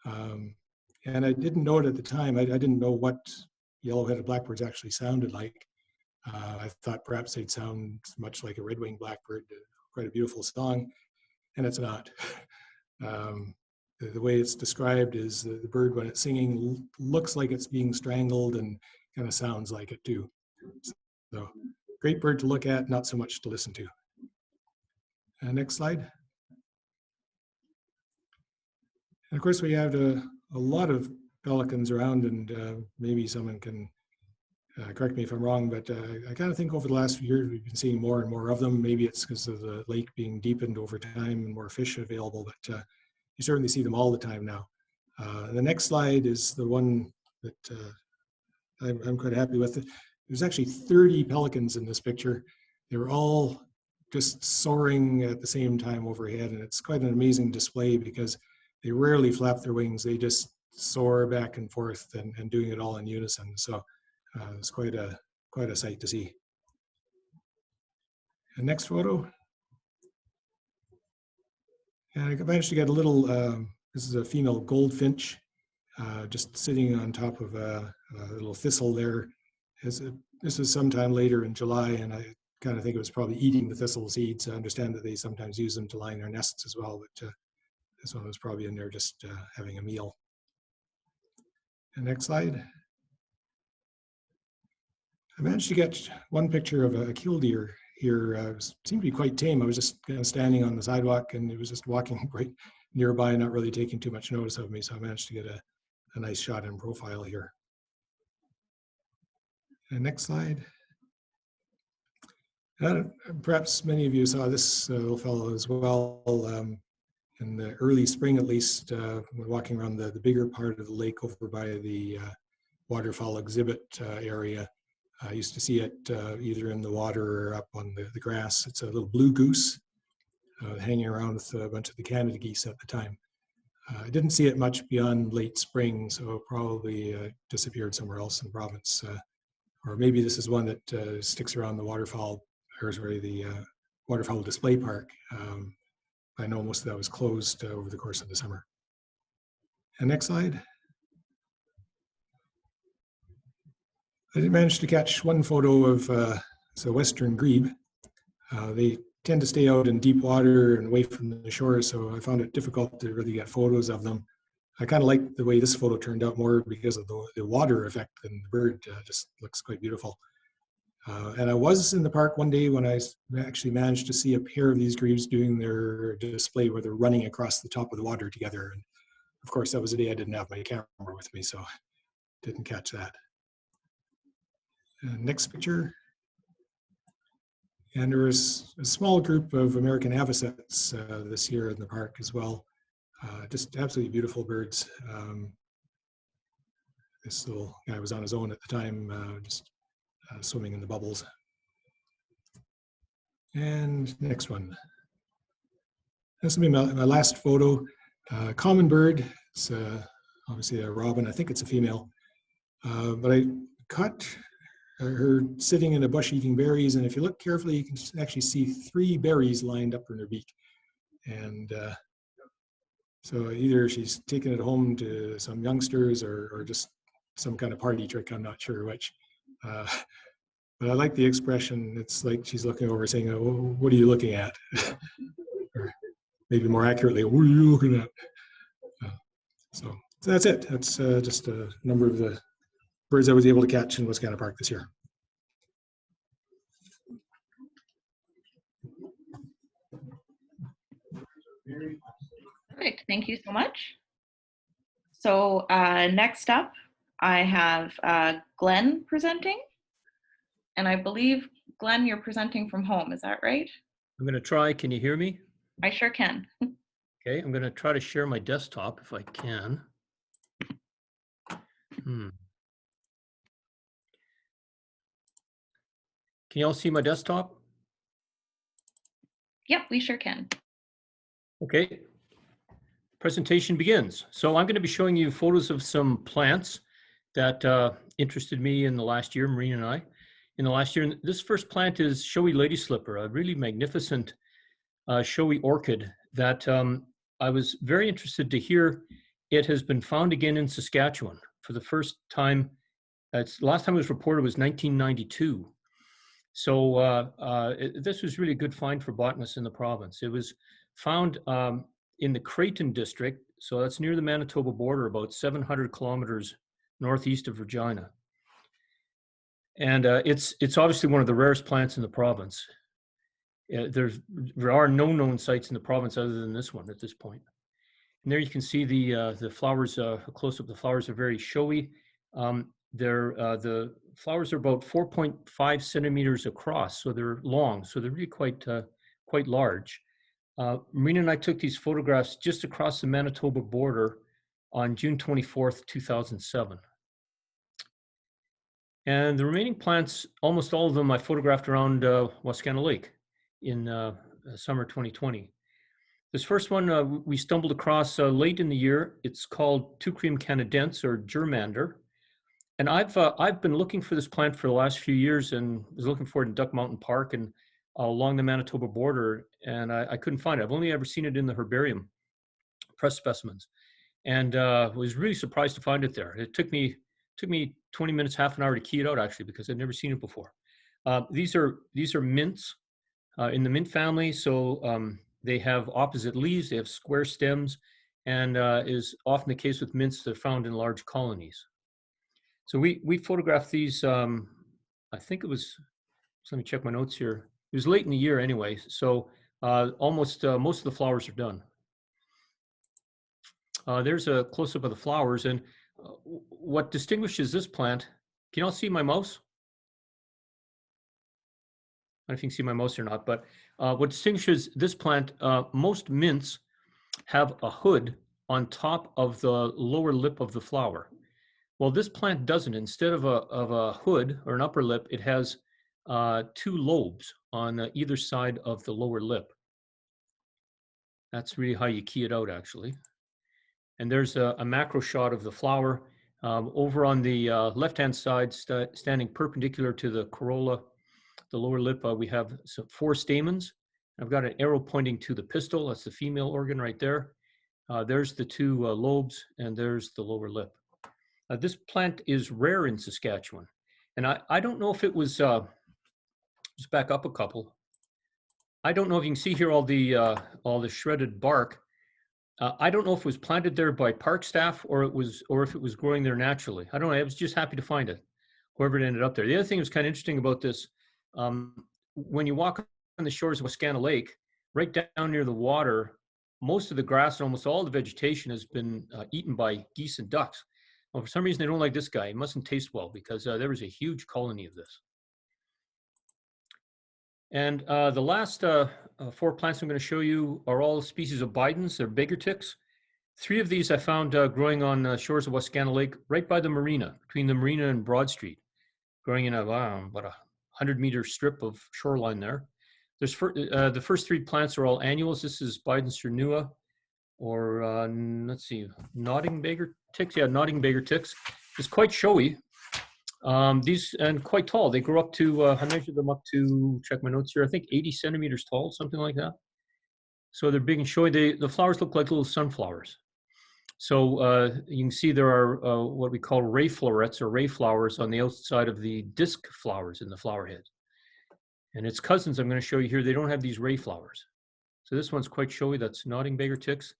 And I didn't know it at the time. I didn't know what yellow-headed blackbirds actually sounded like. I thought perhaps they'd sound much like a red-winged blackbird, quite a beautiful song, and it's not. The way it's described is the bird, when it's singing, looks like it's being strangled and kind of sounds like it too. So great bird to look at, not so much to listen to. Next slide. And of course, we have a lot of pelicans around, and maybe someone can correct me if I'm wrong, but I kind of think over the last few years we've been seeing more and more of them. Maybe it's because of the lake being deepened over time and more fish available, but you certainly see them all the time now. The next slide is the one that I'm quite happy with. There's actually 30 pelicans in this picture. They were all just soaring at the same time overhead, and it's quite an amazing display because they rarely flap their wings. They just soar back and forth and doing it all in unison. So it's quite a sight to see. And next photo. And I managed to get a little, this is a female goldfinch, just sitting on top of a little thistle there. This is sometime later in July, and I kind of think it was probably eating the thistle seeds. I understand that they sometimes use them to line their nests as well, but this one was probably in there just having a meal. And next slide. I managed to get one picture of a killdeer here. It seemed to be quite tame. I was just kind of standing on the sidewalk, and it was just walking right nearby, not really taking too much notice of me. So I managed to get a nice shot in profile here. And next slide. Perhaps many of you saw this little fellow as well. In the early spring, at least, when walking around the bigger part of the lake over by the waterfowl exhibit area. I used to see it either in the water or up on the grass. It's a little blue goose hanging around with a bunch of the Canada geese at the time. I didn't see it much beyond late spring, so probably disappeared somewhere else in the province. Or maybe this is one that sticks around the waterfowl, or sorry, the waterfowl display park. I know most of that was closed over the course of the summer. And next slide. I did manage to catch one photo of it's a western grebe. They tend to stay out in deep water and away from the shore, so I found it difficult to really get photos of them. I kind of like the way this photo turned out more because of the water effect, and the bird just looks quite beautiful. And I was in the park one day when I actually managed to see a pair of these grebes doing their display where they're running across the top of the water together. And of course, that was a day I didn't have my camera with me, so didn't catch that. Next picture. And there was a small group of American avocets this year in the park as well. Just absolutely beautiful birds. This little guy was on his own at the time, just swimming in the bubbles. And next one. This will be my last photo. Common bird. It's obviously a robin. I think it's a female. But I caught her sitting in a bush eating berries, and if you look carefully, you can actually see 3 berries lined up in her beak. And so either she's taking it home to some youngsters or just some kind of party trick. I'm not sure which. But I like the expression. It's like she's looking over saying, oh, what are you looking at? Or maybe more accurately, what are you looking at? So that's it. That's just a number of the birds I was able to catch in Wascana Park this year. Perfect. Thank you so much. So next up, I have Glenn presenting. And I believe, Glenn, you're presenting from home. Is that right? I'm going to try. Can you hear me? I sure can. Okay, I'm going to try to share my desktop if I can. Can you all see my desktop? Yep, we sure can. Okay, presentation begins. So I'm going to be showing you photos of some plants that interested me in the last year, Maureen and I, in the last year. And this first plant is showy lady slipper, a really magnificent showy orchid that I was very interested to hear it has been found again in Saskatchewan for the first time. Last time it was reported was 1992. So this was really a good find for botanists in the province. It was found in the Creighton district, so that's near the Manitoba border, about 700 kilometers northeast of Regina. And it's obviously one of the rarest plants in the province. There are no known sites in the province other than this one at this point. And there you can see the flowers, a close up. The flowers are very showy. The flowers are about 4.5 centimeters across, so they're long. So they're really quite large. Marina and I took these photographs just across the Manitoba border on June 24th, 2007. And the remaining plants, almost all of them, I photographed around Wascana Lake in summer 2020. This first one we stumbled across late in the year. It's called Teucrium canadense, or germander. And I've been looking for this plant for the last few years and was looking for it in Duck Mountain Park and along the Manitoba border, and I couldn't find it. I've only ever seen it in the herbarium, press specimens, and was really surprised to find it there. It took me 20 minutes, half an hour to key it out, actually, because I'd never seen it before. These are mints in the mint family, so they have opposite leaves, they have square stems, and is often the case with mints that are found in large colonies. So we photographed these, I think it was, let me check my notes here. It was late in the year anyway, so almost most of the flowers are done. There's a close-up of the flowers, and what distinguishes this plant, can you all see my mouse? I don't know if you can see my mouse or not, but what distinguishes this plant, most mints have a hood on top of the lower lip of the flower. Well, this plant doesn't. Instead of a hood or an upper lip, it has 2 lobes on either side of the lower lip. That's really how you key it out, actually. And there's a macro shot of the flower. Over on the left-hand side, standing perpendicular to the corolla, the lower lip, we have 4 stamens. I've got an arrow pointing to the pistil. That's the female organ right there. There's the 2 lobes, and there's the lower lip. This plant is rare in Saskatchewan. And I don't know if it was, just back up a couple. I don't know if you can see here all the shredded bark. I don't know if it was planted there by park staff or if it was growing there naturally. I don't know. I was just happy to find it, whoever it ended up there. The other thing that's kind of interesting about this, when you walk on the shores of Wascana Lake, right down near the water, most of the grass and almost all the vegetation has been eaten by geese and ducks. Well, for some reason, they don't like this guy. It mustn't taste well because there was a huge colony of this. And the last 4 plants I'm going to show you are all species of Bidens. They're beggar ticks. 3 of these I found growing on shores of Wascana Lake, right by the marina, between the marina and Broad Street, growing in about a 100-meter strip of shoreline there. There's the first 3 plants are all annuals. This is Bidens cernua, or let's see, nodding beggar ticks, yeah, nodding beggar ticks. It's quite showy. These and quite tall. They grow up to, I measured them up to, check my notes here, I think 80 centimeters tall, something like that. So they're big and showy. The flowers look like little sunflowers. So you can see there are what we call ray florets or ray flowers on the outside of the disc flowers in the flower head. And its cousins I'm going to show you here, they don't have these ray flowers. So this one's quite showy. That's nodding beggar ticks.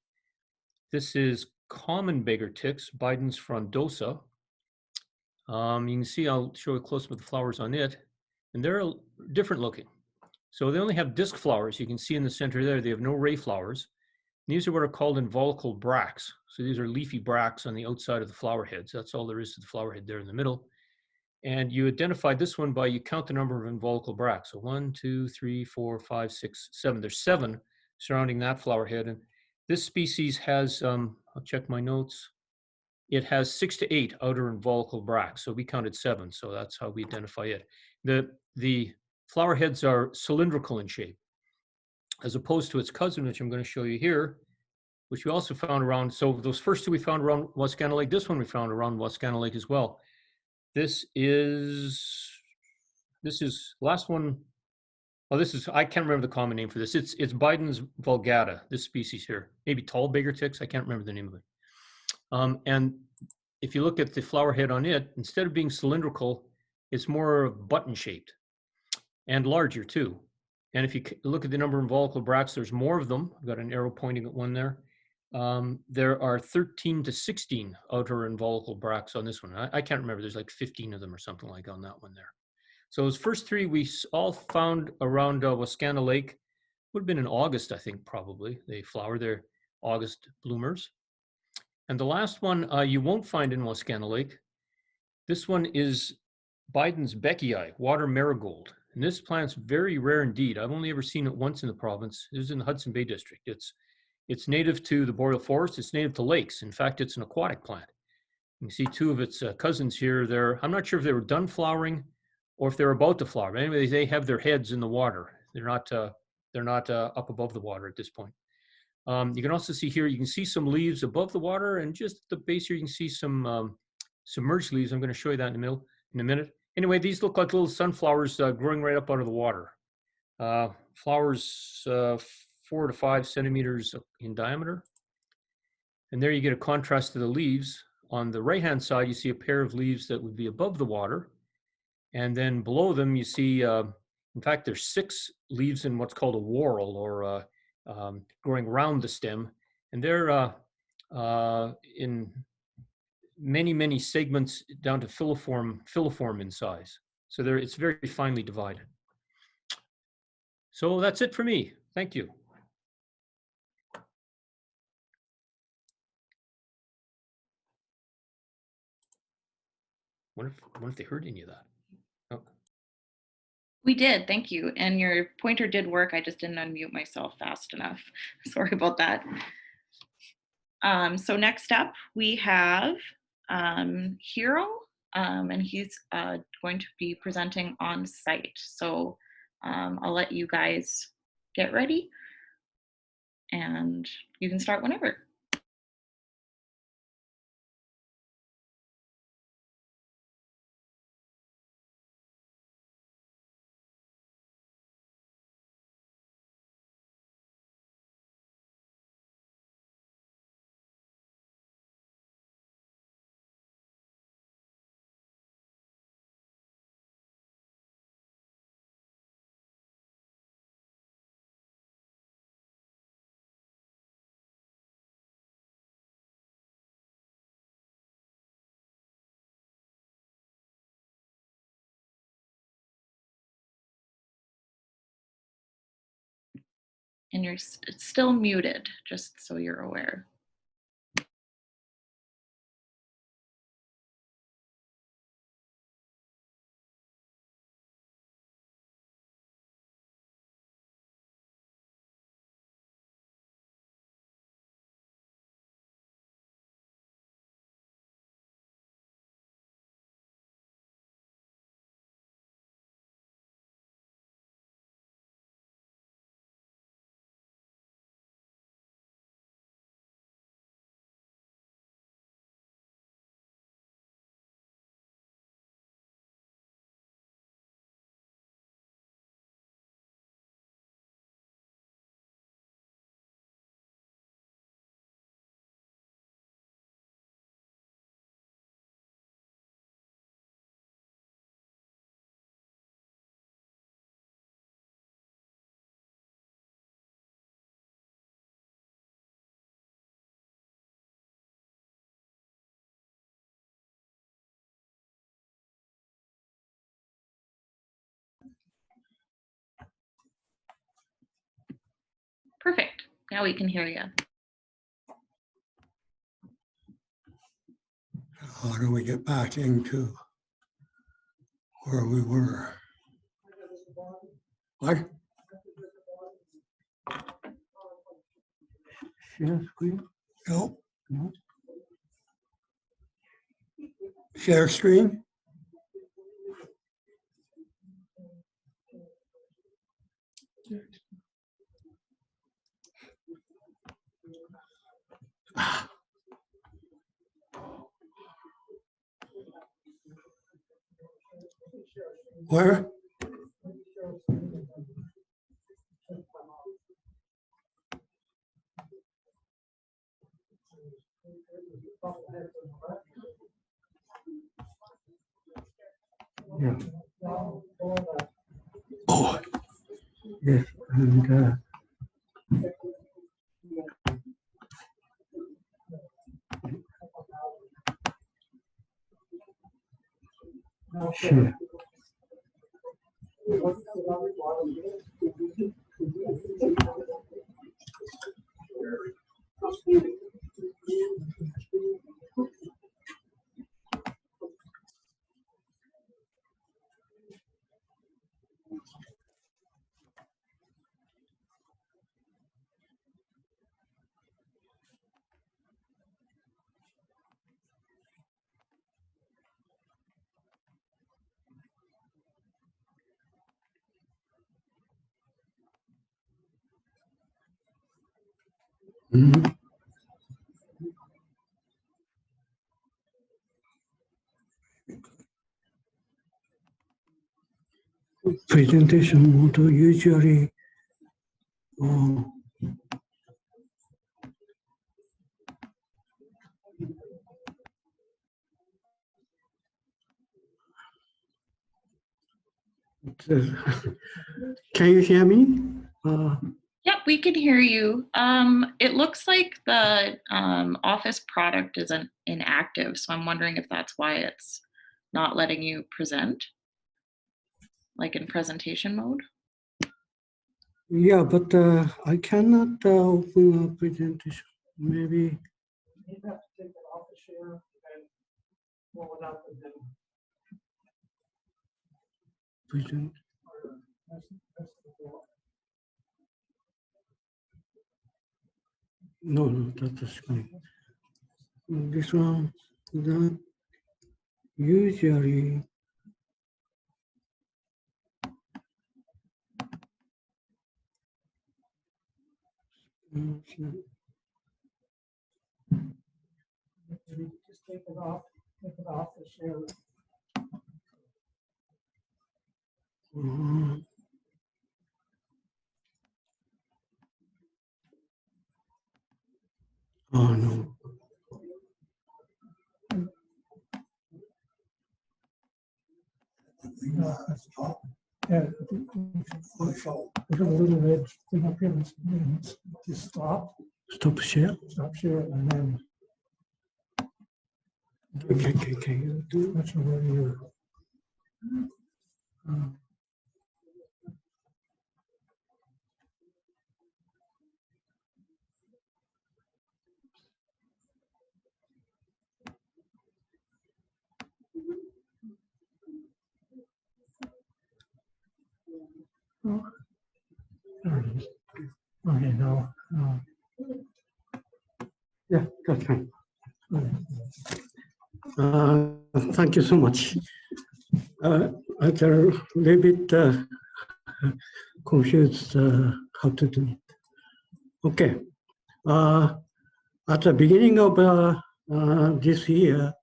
This is common beggar ticks, Biden's frondosa. You can see, I'll show a close-up of the flowers on it, and they're different looking. So they only have disc flowers. You can see in the center there, they have no ray flowers. These are what are called involucral bracts. So these are leafy bracts on the outside of the flower heads. That's all there is to the flower head there in the middle. And you identified this one by, you count the number of involucral bracts. So 1, 2, 3, 4, 5, 6, 7. There's 7 surrounding that flower head. And this species has, I'll check my notes. It has 6 to 8 outer involucral bracts. So we counted 7. So that's how we identify it. The flower heads are cylindrical in shape, as opposed to its cousin, which I'm going to show you here, which we also found around. So those first 2 we found around Wascana Lake. This one we found around Wascana Lake as well. This is last one. Oh, this is, I can't remember the common name for this. It's Biden's vulgata, this species here. Maybe tall beggar ticks. I can't remember the name of it. And if you look at the flower head on it, instead of being cylindrical, it's more button shaped and larger too. And if you look at the number of involucral bracts, there's more of them. I've got an arrow pointing at one there. There are 13 to 16 outer involucral bracts on this one. I can't remember. There's like 15 of them or something like on that one there. So those first 3 we all found around Wascana Lake. Would have been in August, I think, probably. They flower, their August bloomers. And the last one you won't find in Wascana Lake. This one is Biden's Beckii, water marigold. And this plant's very rare indeed. I've only ever seen it once in the province. It was in the Hudson Bay district. It's native to the boreal forest. It's native to lakes. In fact, it's an aquatic plant. You can see 2 of its cousins here. I'm not sure if they were done flowering or if they're about to flower. But anyway, they have their heads in the water. They're not up above the water at this point. You can also see here, you can see some leaves above the water, and just at the base here, you can see some submerged leaves. I'm going to show you that in a minute. Anyway, these look like little sunflowers growing right up out of the water. Flowers 4 to 5 centimeters in diameter. And there you get a contrast to the leaves. On the right-hand side, you see a pair of leaves that would be above the water. And then below them, you see, in fact, there's 6 leaves in what's called a whorl, or growing around the stem. And they're in many segments down to filiform in size. So it's very finely divided. So that's it for me. Thank you. Wonder if they heard any of that. Oh. We did, thank you. And your pointer did work. I just didn't unmute myself fast enough. Sorry about that. So next up, we have Hero, and he's going to be presenting on site. So I'll let you guys get ready, and you can start whenever. And it's still muted, just so you're aware. Perfect. Now we can hear you. How do we get back into where we were? What? Share screen? Nope. No. Share screen? Where? Yeah. Oh, yes, and sure. Mhm. Presentation mode usually can you hear me? Yep, we can hear you. It looks like the Office product isn't inactive, so I'm wondering if that's why it's not letting you present, like in presentation mode. Yeah, but I cannot open a presentation. Maybe. You have to take it off the share and roll it up and then present. No, no, that's the screen. This one, that usually. Just take it off the share. Oh no. Yeah, a little red thing up here. Just stop. Stop share. Stop share and then. Can you do much where you? Okay, now. Yeah, that's fine. Thank you so much. I got a little bit confused how to do it. Okay. At the beginning of this year,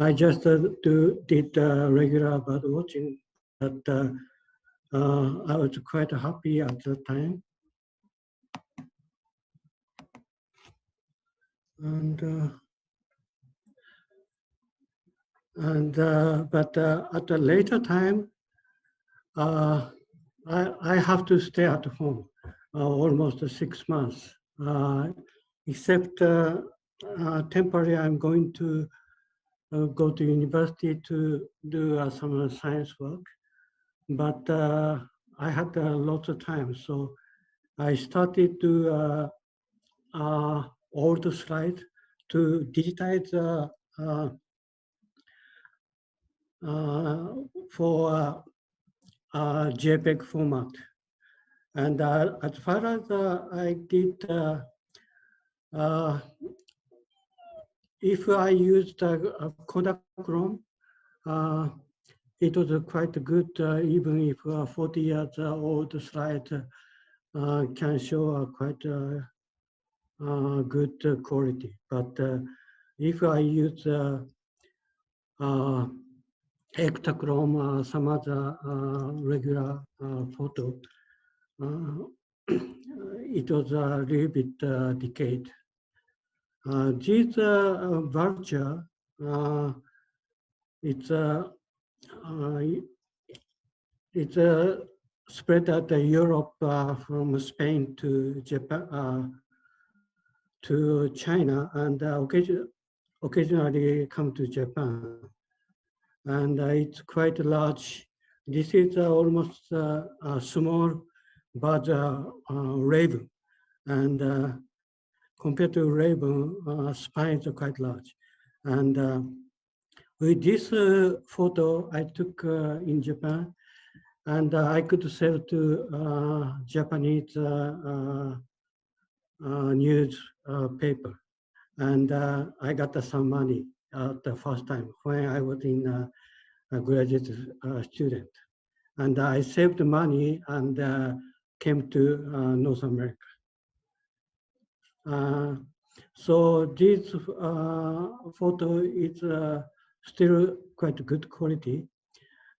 I just did regular bird watching, but I was quite happy at the time. But at a later time, I have to stay at home almost 6 months, except temporarily I'm going to go to university to do some science work. But I had lots of time, so I started to old slides to digitize for JPEG format. And as far as I did, if I used Kodachrome, it was quite good, even if 40 years old slide can show quite good quality. But if I use Ektachrome, some other regular photo, it was a little bit decayed. This vulture, it's spread out Europe from Spain to Japan to China, and occasionally come to Japan. And it's quite large. This is almost a small but raven, and compared to raven, spines are quite large. And with this photo I took in Japan, and I could sell to Japanese news paper. And I got some money the first time when I was in a graduate student. And I saved the money and came to North America. So this photo is still quite good quality,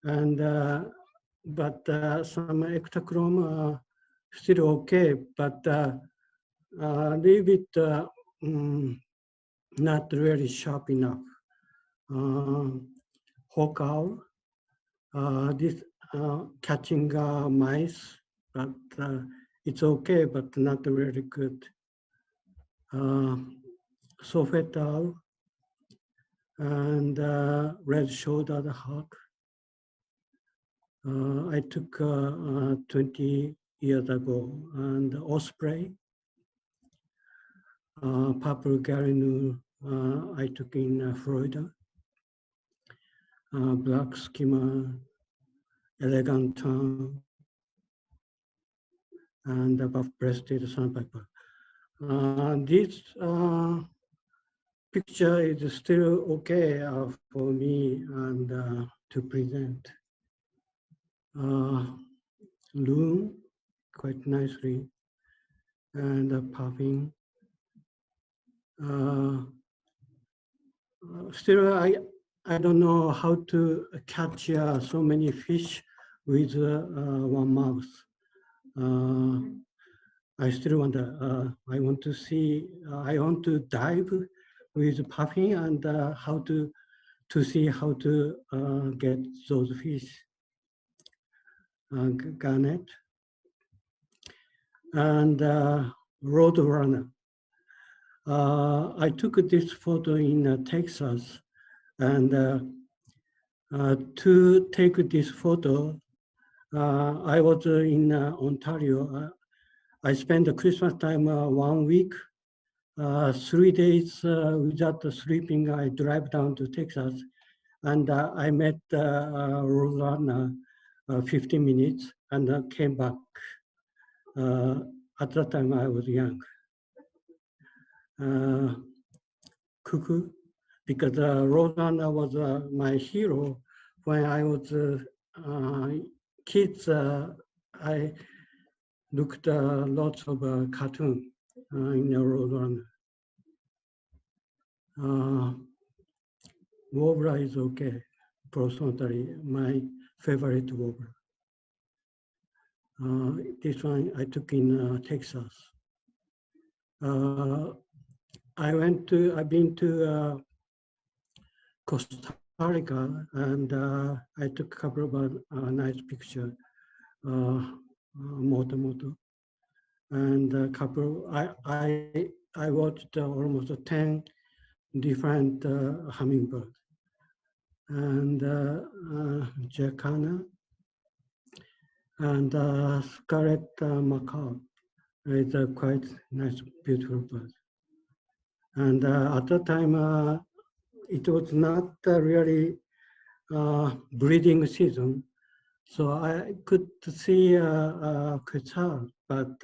and but some Ektachrome still okay, but a little bit not really sharp enough. Hawk owl, this catching mice, but it's okay, but not really good. Soffit owl and red-shouldered hawk. I took 20 years ago, and osprey, purple gallinule, I took in Florida. Black skimmer, elegant tongue, and buff-breasted sandpiper. This picture is still okay for me and to present. Loon, quite nicely, and puffing. Still, I don't know how to catch so many fish with one mouth. I still wonder, I want to see, I want to dive with puffing and how to see how to get those fish. Garnet and Roadrunner. I took this photo in Texas, and to take this photo, I was in Ontario. I spent the Christmas time 1 week, 3 days without sleeping. I drive down to Texas, and I met Roadrunner 15 minutes and came back. At that time I was young. Cuckoo, because Roadrunner was my hero when I was kids. I looked lots of cartoons in Roadrunner. Warbler is okay, Prosontary, my favorite warbler. This one I took in Texas. I've been to Costa Rica, and I took a couple of nice pictures, moto, and a couple. I watched almost 10 different hummingbirds, and jacana, and scarlet macaw. It's a quite nice, beautiful bird. And at that time, it was not really breeding season. So I could see quetzal, but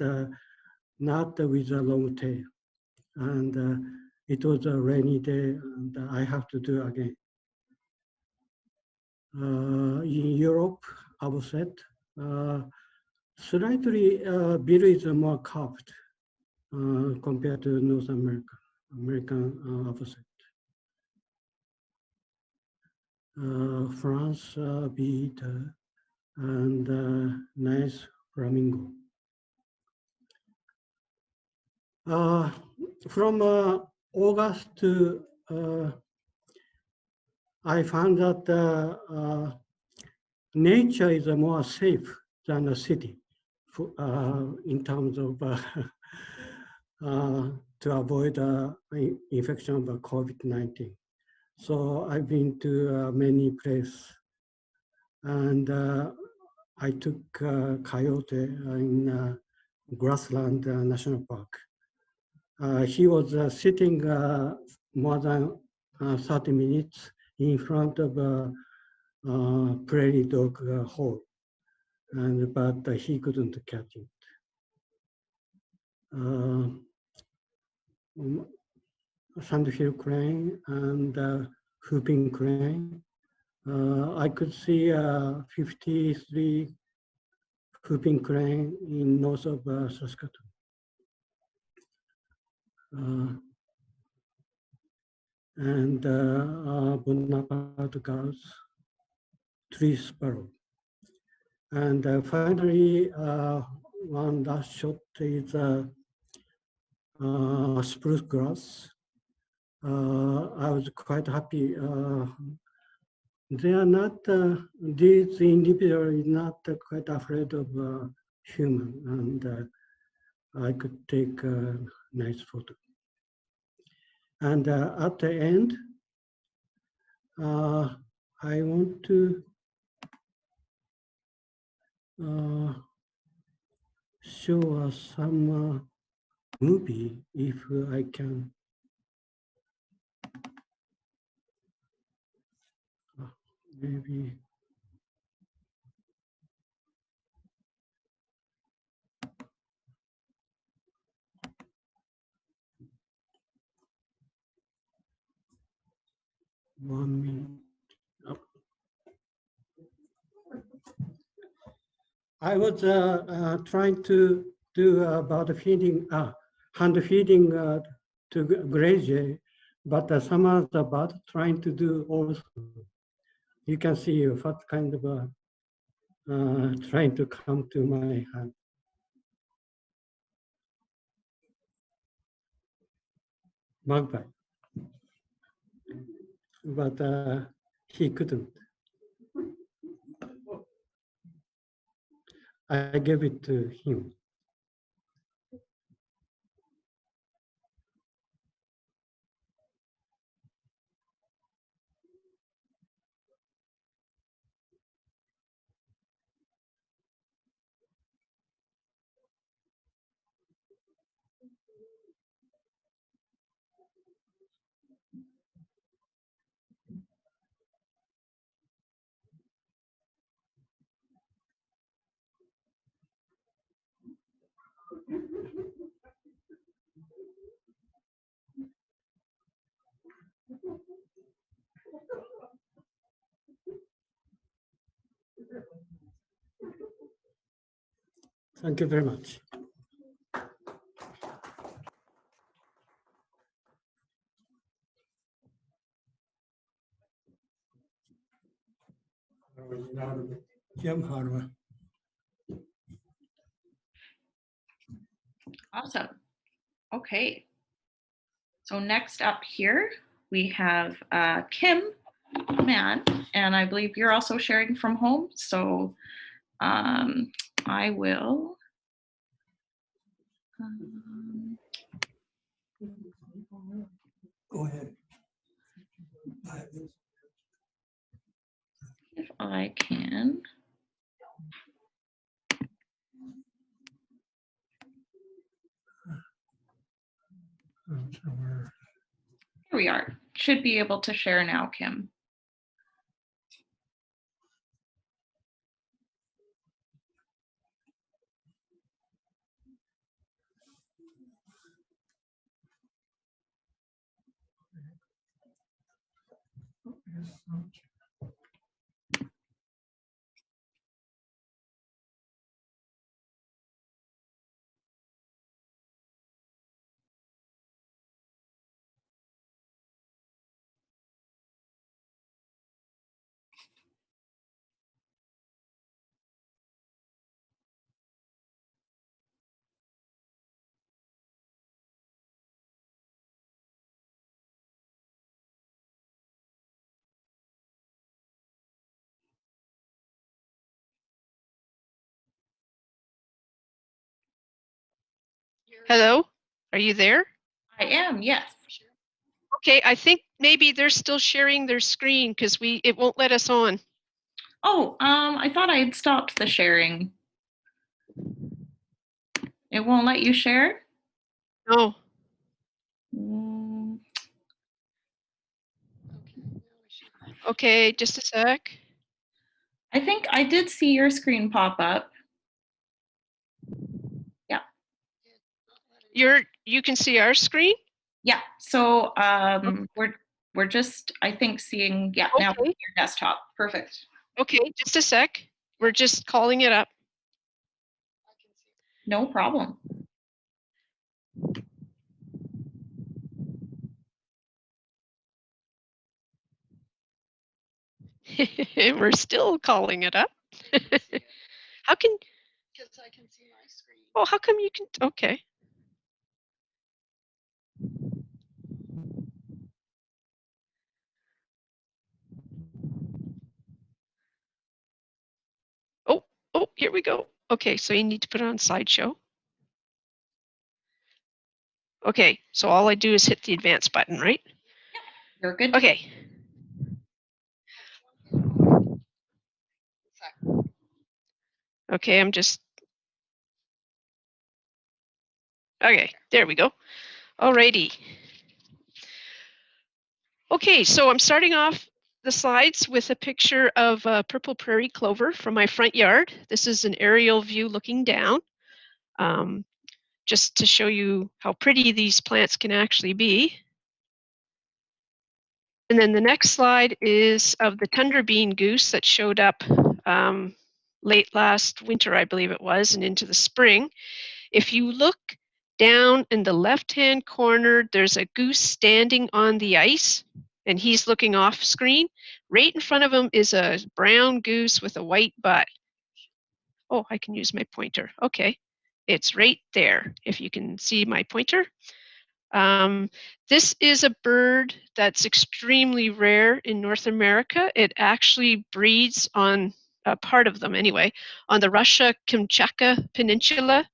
not with a long tail. And it was a rainy day, and I have to do again. In Europe, avocet, slightly bill is more curved compared to North America, American avocet. France beat and nice flamingo. From August to I found that nature is more safe than a city for, in terms of to avoid infection of COVID-19. So I've been to many places, and I took coyote in Grassland National Park. He was sitting more than 30 minutes in front of a prairie dog hole, but he couldn't catch it. Sandhill crane and whooping crane. I could see 53 whooping crane in north of Saskatoon. And Bonaparte gulls, tree sparrow. And finally, one last shot is spruce grass. I was quite happy. They are not, these individuals is not quite afraid of human, and I could take a nice photo. And at the end, I want to show us some movie, if I can. Maybe. One minute. Oh. I was trying to do about feeding, hand feeding to graze, but some are about trying to do also. You can see what kind of trying to come to my hand. Magpie, but he couldn't. I gave it to him. Thank you very much. Jim Harwa. Awesome. Okay. So next up here, we have Kim Mann, and I believe you're also sharing from home. So I will. Go ahead. If I can. Here we are. Should be able to share now, Kim. Hello, are you there? I am, yes. Okay, I think maybe they're still sharing their screen because it won't let us on. Oh, I thought I had stopped the sharing. It won't let you share? No. Mm, Okay, just a sec. I think I did see your screen pop up. Yeah. You can see our screen? Yeah. So we're just, I think, seeing, yeah, now Okay. your desktop. Perfect. Okay, just a sec. We're just calling it up. No problem. We're still calling it up. How can? Because I can see my screen. Oh, how come you can? Okay. Oh, here we go. Okay, so you need to put it on slideshow. Okay, so all I do is hit the advance button, right? You're good. Okay. Okay, I'm just. Okay, there we go. Alrighty. Okay, so I'm starting off the slides with a picture of purple prairie clover from my front yard. This is an aerial view looking down, just to show you how pretty these plants can actually be. And then the next slide is of the tundra bean goose that showed up late last winter, I believe it was, and into the spring. If you look down in the left-hand corner, there's a goose standing on the ice, and he's looking off screen. Right in front of him is a brown goose with a white butt. Oh, I can use my pointer. Okay, it's right there, if you can see my pointer. This is a bird that's extremely rare in North America. It actually breeds on, part of them anyway, on the Russia-Kamchatka Peninsula.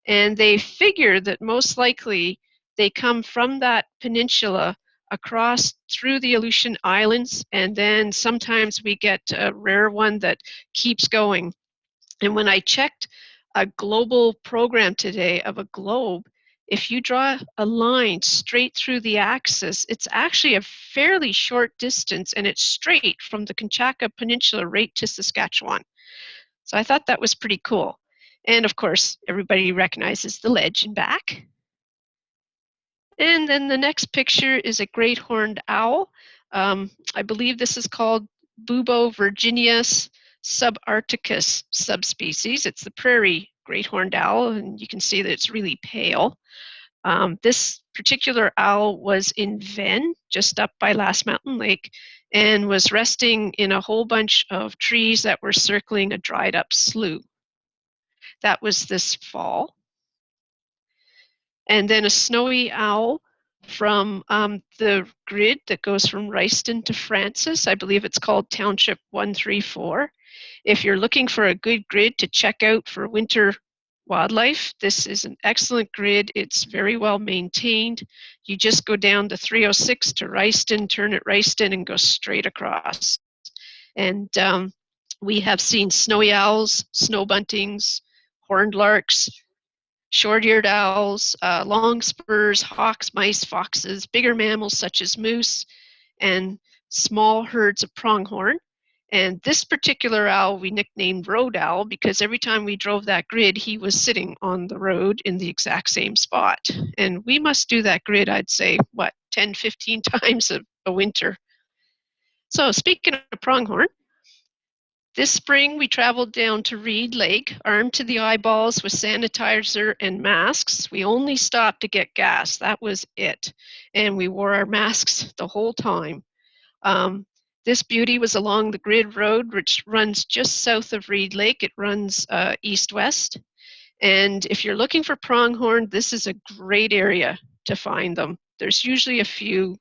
And they figure that most likely they come from that peninsula across through the Aleutian Islands, and then sometimes we get a rare one that keeps going. And when I checked a global program today of a globe, if you draw a line straight through the axis, it's actually a fairly short distance, and it's straight from the Kamchatka Peninsula right to Saskatchewan. So I thought that was pretty cool. And of course, everybody recognizes the ledge in back. And then the next picture is a great horned owl. I believe this is called Bubo virginius subarcticus subspecies. It's the prairie great horned owl, and you can see that it's really pale. This particular owl was in Venn, just up by Last Mountain Lake, and was resting in a whole bunch of trees that were circling a dried up slough. That was this fall. And then a snowy owl from the grid that goes from Ryston to Francis. I believe it's called Township 134. If you're looking for a good grid to check out for winter wildlife, this is an excellent grid. It's very well maintained. You just go down the 306 to Ryston, turn at Ryston, and go straight across. And we have seen snowy owls, snow buntings, horned larks, short-eared owls, long spurs, hawks, mice, foxes, bigger mammals such as moose, and small herds of pronghorn. And this particular owl we nicknamed Road Owl because every time we drove that grid, he was sitting on the road in the exact same spot. And we must do that grid, I'd say, what, 10, 15 times a winter. So speaking of pronghorn, this spring we traveled down to Reed Lake, armed to the eyeballs with sanitizer and masks. We only stopped to get gas, that was it. And we wore our masks the whole time. This beauty was along the Grid Road, which runs just south of Reed Lake. It runs east-west. And if you're looking for pronghorn, this is a great area to find them. There's usually a few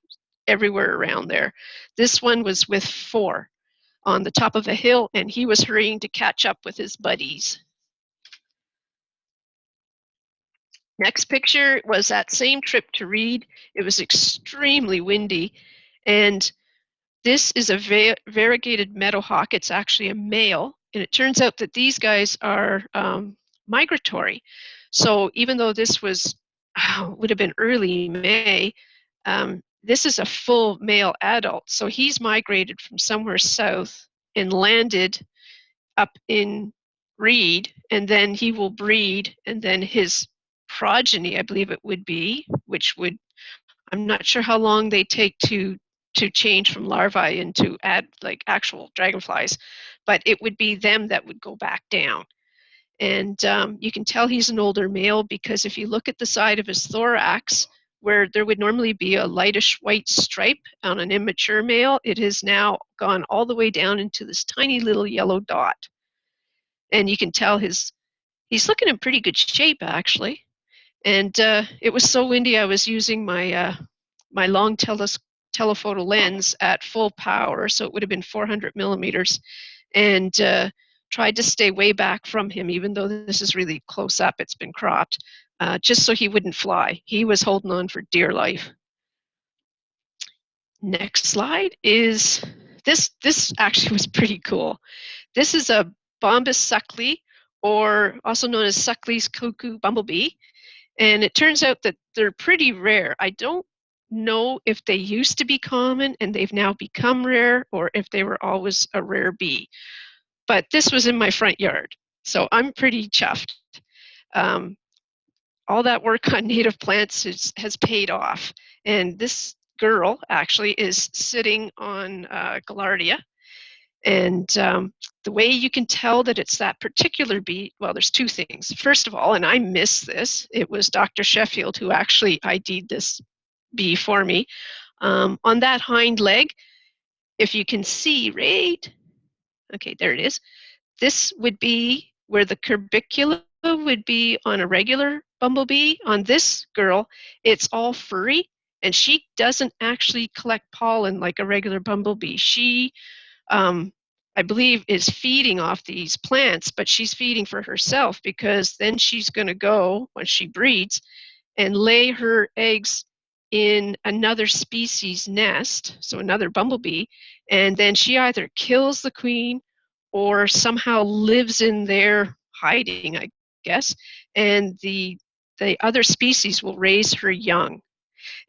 everywhere around there. This one was with 4 on the top of a hill, and he was hurrying to catch up with his buddies. Next picture was that same trip to Reed. It was extremely windy, and this is a variegated meadowhawk. It's actually a male, and it turns out that these guys are migratory. So even though this was would have been early May, this is a full male adult. So he's migrated from somewhere south and landed up in Reed, and then he will breed, and then his progeny, I believe it would be, which would, I'm not sure how long they take to change from larvae into like actual dragonflies, but it would be them that would go back down. And you can tell he's an older male because if you look at the side of his thorax, where there would normally be a lightish white stripe on an immature male, it has now gone all the way down into this tiny little yellow dot. And you can tell he's looking in pretty good shape, actually. And it was so windy, I was using my my long telephoto lens at full power, so it would have been 400 millimeters, and tried to stay way back from him, even though this is really close up, it's been cropped, just so he wouldn't fly. He was holding on for dear life. Next slide is, this actually was pretty cool. This is a Bombus suckling, or also known as Suckley's cuckoo bumblebee, and it turns out that they're pretty rare. I don't know if they used to be common and they've now become rare, or if they were always a rare bee. But this was in my front yard, so I'm pretty chuffed. All that work on native plants has paid off. And this girl actually is sitting on Gaillardia. And the way you can tell that it's that particular bee, well, there's 2 things. First of all, and I miss this, it was Dr. Sheffield who actually ID'd this bee for me. On that hind leg, if you can see right, okay, there it is. This would be where the curbicula would be on a regular bumblebee. On this girl, it's all furry, and she doesn't actually collect pollen like a regular bumblebee. She, I believe, is feeding off these plants, but she's feeding for herself, because then she's going to go, when she breeds, and lay her eggs in another species nest, so another bumblebee, and then she either kills the queen or somehow lives in there hiding, I guess, and the other species will raise her young.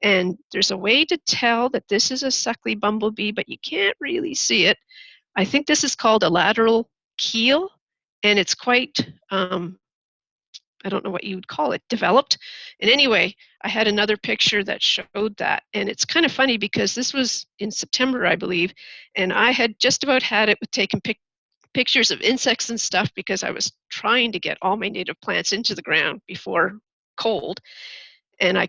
And there's a way to tell that this is a Suckley bumblebee, but you can't really see it. I think this is called a lateral keel, and it's quite, I don't know what you would call it, developed. And anyway, I had another picture that showed that. And it's kind of funny because this was in September, I believe, and I had just about had it with taking pictures of insects and stuff, because I was trying to get all my native plants into the ground before cold. And I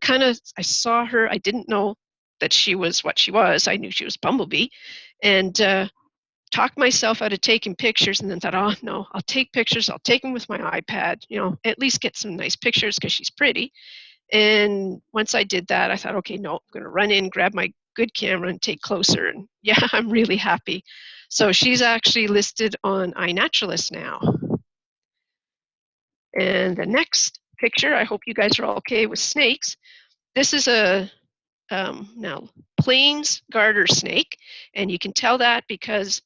saw her, I didn't know that she was what she was. I knew she was bumblebee, and talked myself out of taking pictures, and then thought, oh no, I'll take pictures, I'll take them with my iPad, you know, at least get some nice pictures because she's pretty. And once I did that, I thought, okay, no, I'm going to run in, grab my good camera and take closer. And yeah, I'm really happy. So she's actually listed on iNaturalist now. And the next picture, I hope you guys are all okay with snakes. This is a now Plains garter snake, and you can tell that because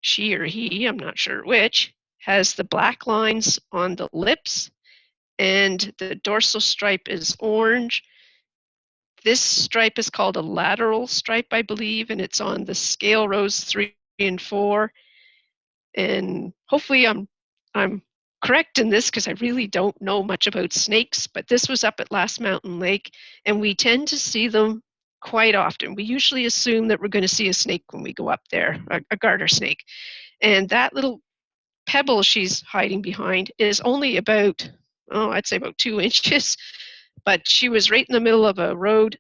she or he, I'm not sure which, has the black lines on the lips and the dorsal stripe is orange. This stripe is called a lateral stripe, I believe, and it's on the scale rows 3 and 4. And hopefully I'm correct in this because I really don't know much about snakes, but this was up at Last Mountain Lake, and we tend to see them quite often. We usually assume that we're going to see a snake when we go up there, a garter snake. And that little pebble she's hiding behind is only about, I'd say about 2 inches, but she was right in the middle of a road,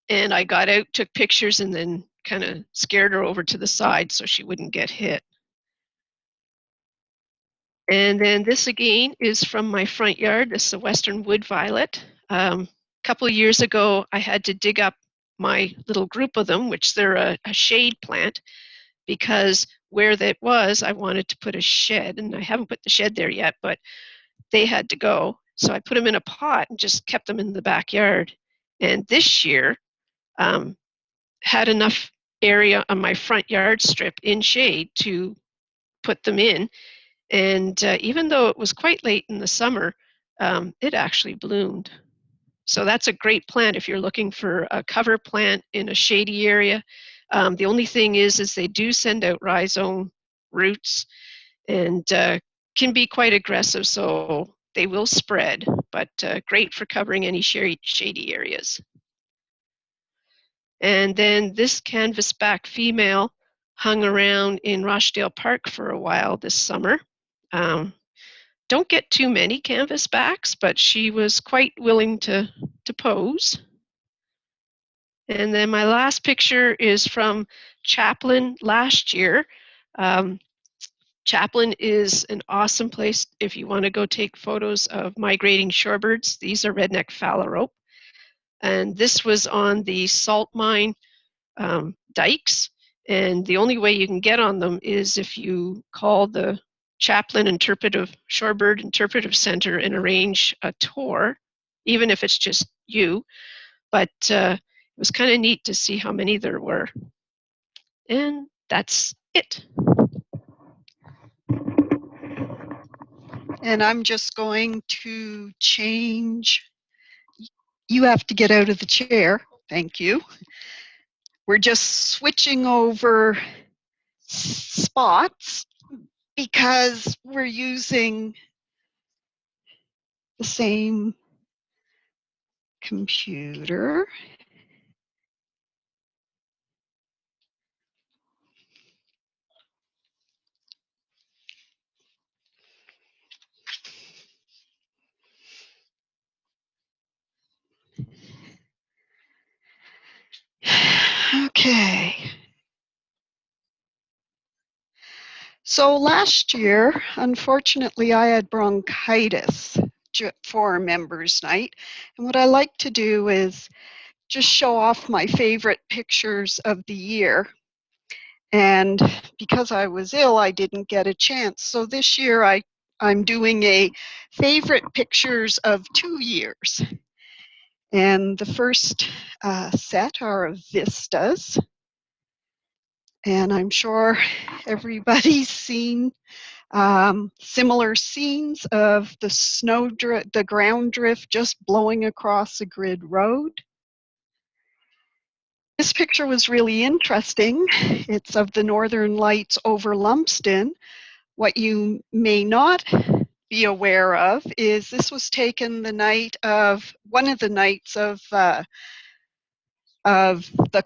and I got out, took pictures, and then kind of scared her over to the side so she wouldn't get hit. And then this again is from my front yard. This is a Western wood violet. A couple of years ago, I had to dig up my little group of them, which they're a shade plant, because where that was, I wanted to put a shed, and I haven't put the shed there yet, but they had to go. So I put them in a pot and just kept them in the backyard. And this year, had enough area on my front yard strip in shade to put them in. And even though it was quite late in the summer, it actually bloomed. So that's a great plant if you're looking for a cover plant in a shady area. The only thing is they do send out rhizome roots and can be quite aggressive, so they will spread, but great for covering any shady areas. And then this canvasback female hung around in Rochdale Park for a while this summer. Don't get too many canvasbacks, but she was quite willing to pose. And then my last picture is from Chaplin last year. Chaplin is an awesome place if you want to go take photos of migrating shorebirds. These are redneck phalarope. And this was on the salt mine dikes. And the only way you can get on them is if you call the Chaplin Shorebird Interpretive Center and arrange a tour, even if it's just you. But it was kind of neat to see how many there were. And that's it. And I'm just going to change. You have to get out of the chair. Thank you. We're just switching over spots because we're using the same computer. Okay. So last year, unfortunately, I had bronchitis for members' night. And what I like to do is just show off my favorite pictures of the year. And because I was ill, I didn't get a chance. So this year, I'm doing a favorite pictures of 2 years. And the first set are of vistas. And I'm sure everybody's seen similar scenes of the ground drift just blowing across a grid road. This picture was really interesting. It's of the Northern Lights over Lumsden. What you may not be aware of is this was taken one of the nights of the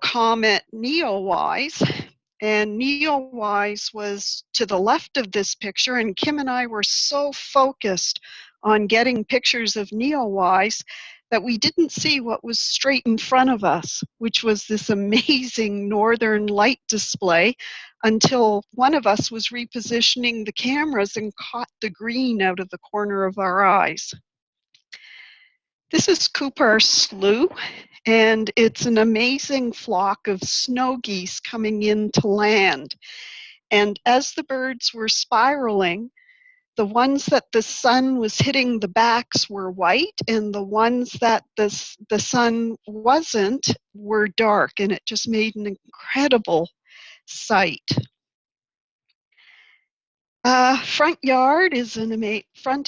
comet Neowise. And Neowise was to the left of this picture, and Kim and I were so focused on getting pictures of Neowise that we didn't see what was straight in front of us, which was this amazing northern light display, until one of us was repositioning the cameras and caught the green out of the corner of our eyes. This is Cooper Slough, and it's an amazing flock of snow geese coming into land. And as the birds were spiraling, the ones that the sun was hitting the backs were white, and the ones that the sun wasn't were dark, and it just made an incredible sight. Front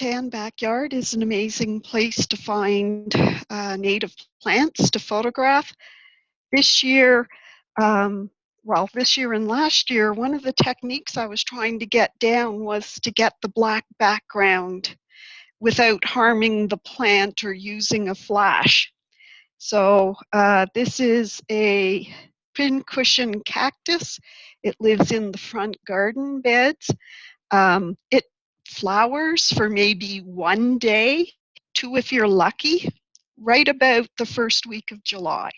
and backyard is an amazing place to find native plants to photograph. This year, this year and last year, one of the techniques I was trying to get down was to get the black background without harming the plant or using a flash. So this is a pincushion cactus. It lives in the front garden beds. It flowers for maybe 1 day, 2 if you're lucky, right about the first week of July.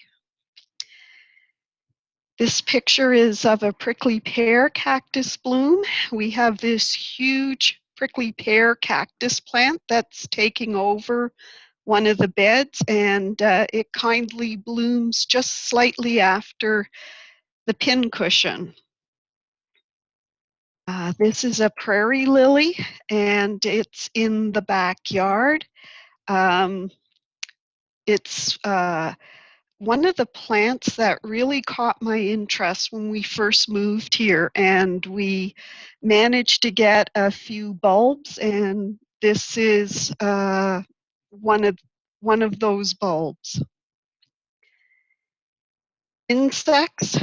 This picture is of a prickly pear cactus bloom. We have this huge prickly pear cactus plant that's taking over one of the beds, and it kindly blooms just slightly after the pincushion. This is a prairie lily, and it's in the backyard. It's one of the plants that really caught my interest when we first moved here, and we managed to get a few bulbs, and this is one of those bulbs. Insects.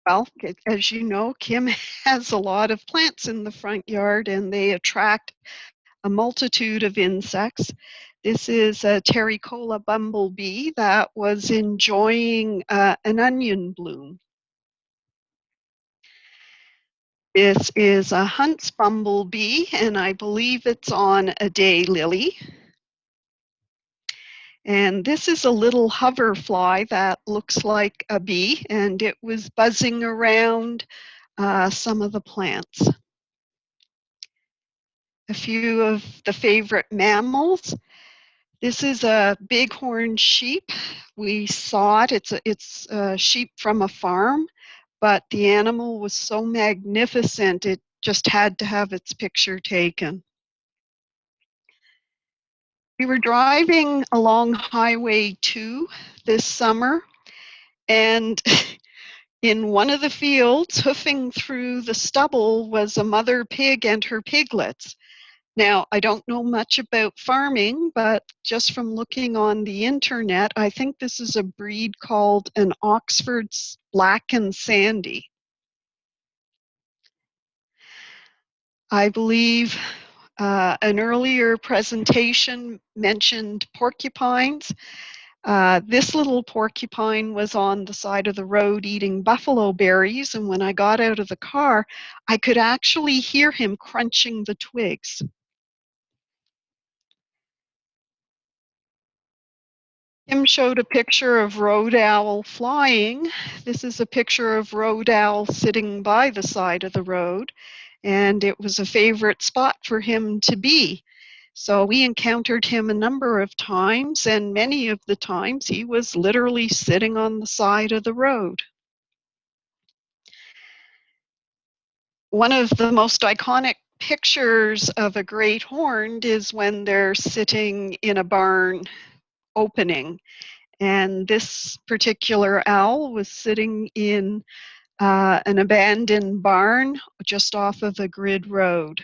Well, as you know, Kim has a lot of plants in the front yard, and they attract a multitude of insects. This is a Terricola bumblebee that was enjoying an onion bloom. This is a Hunt's bumblebee, and I believe it's on a daylily. And this is a little hoverfly that looks like a bee, and it was buzzing around some of the plants. A few of the favorite mammals. This is a bighorn sheep. We saw it. It's a sheep from a farm, but the animal was so magnificent it just had to have its picture taken. We were driving along Highway 2 this summer, and in one of the fields, hoofing through the stubble, was a mother pig and her piglets. Now, I don't know much about farming, but just from looking on the internet, I think this is a breed called an Oxford Black and Sandy. I believe an earlier presentation mentioned porcupines. This little porcupine was on the side of the road eating buffalo berries, and when I got out of the car, I could actually hear him crunching the twigs. Kim showed a picture of road owl flying. This is a picture of road owl sitting by the side of the road, and it was a favorite spot for him to be. So we encountered him a number of times, and many of the times he was literally sitting on the side of the road. One of the most iconic pictures of a great horned is when they're sitting in a barn opening. And this particular owl was sitting in an abandoned barn just off of a grid road.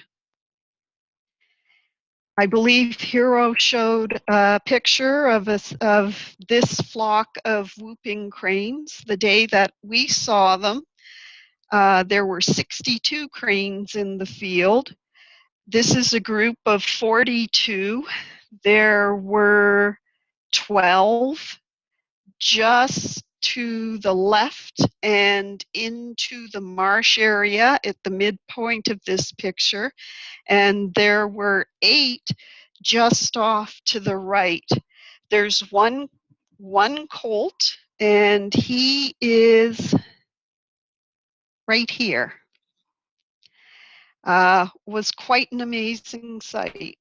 I believe Hero showed a picture of this flock of whooping cranes. The day that we saw them, there were 62 cranes in the field. This is a group of 42. There were 12 just to the left and into the marsh area at the midpoint of this picture, and there were 8 just off to the right. There's one colt, and he is right here. Was quite an amazing sight.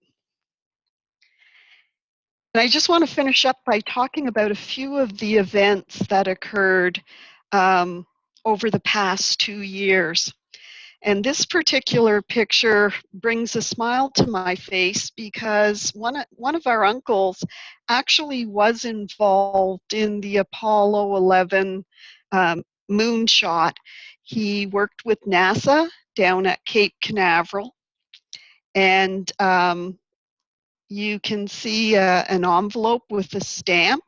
And I just want to finish up by talking about a few of the events that occurred over the past 2 years. And this particular picture brings a smile to my face because one of our uncles actually was involved in the Apollo 11 moonshot. He worked with NASA down at Cape Canaveral. And you can see an envelope with a stamp.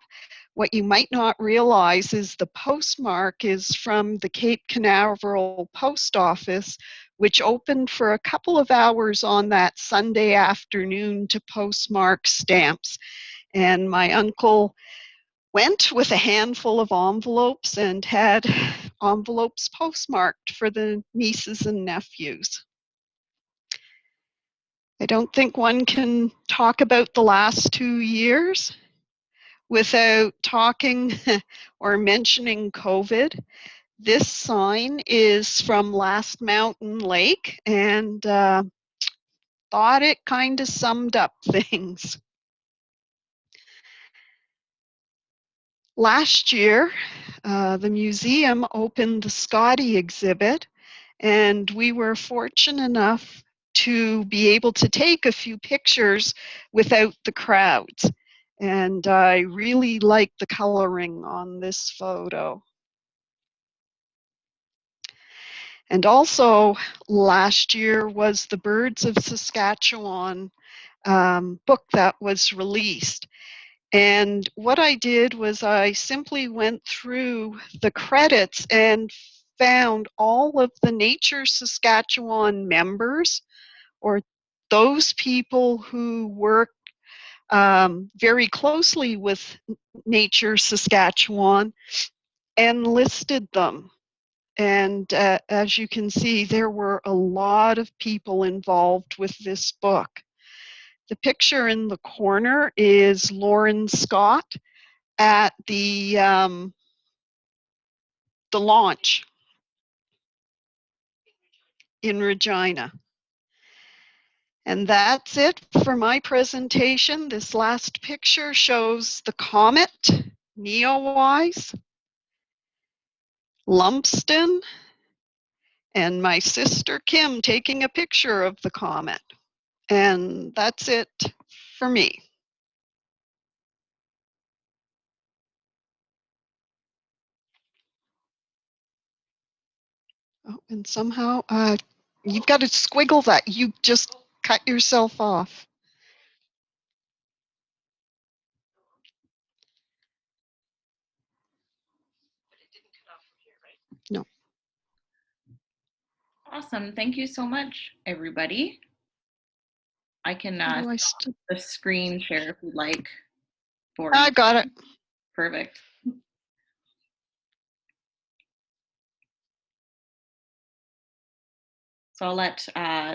What you might not realize is the postmark is from the Cape Canaveral post office, which opened for a couple of hours on that Sunday afternoon to postmark stamps. And my uncle went with a handful of envelopes and had envelopes postmarked for the nieces and nephews. I don't think one can talk about the last 2 years without talking or mentioning COVID. This sign is from Last Mountain Lake, and thought it kind of summed up things. Last year, the museum opened the Scotty exhibit, and we were fortunate enough to be able to take a few pictures without the crowds. And I really like the coloring on this photo. And also last year was the Birds of Saskatchewan book that was released. And what I did was I simply went through the credits and found all of the Nature Saskatchewan members, or those people who work very closely with Nature Saskatchewan, and listed them. And as you can see, there were a lot of people involved with this book. The picture in the corner is Lauren Scott at the launch in Regina. And that's it for my presentation. This last picture shows the comet, Neowise, Lumsden, and my sister Kim taking a picture of the comet. And that's it for me. Oh, and somehow you've got to squiggle that. You just cut yourself off. No. Awesome. Thank you so much, everybody. I can stop the screen share if you'd like. I got it. Perfect. So I'll let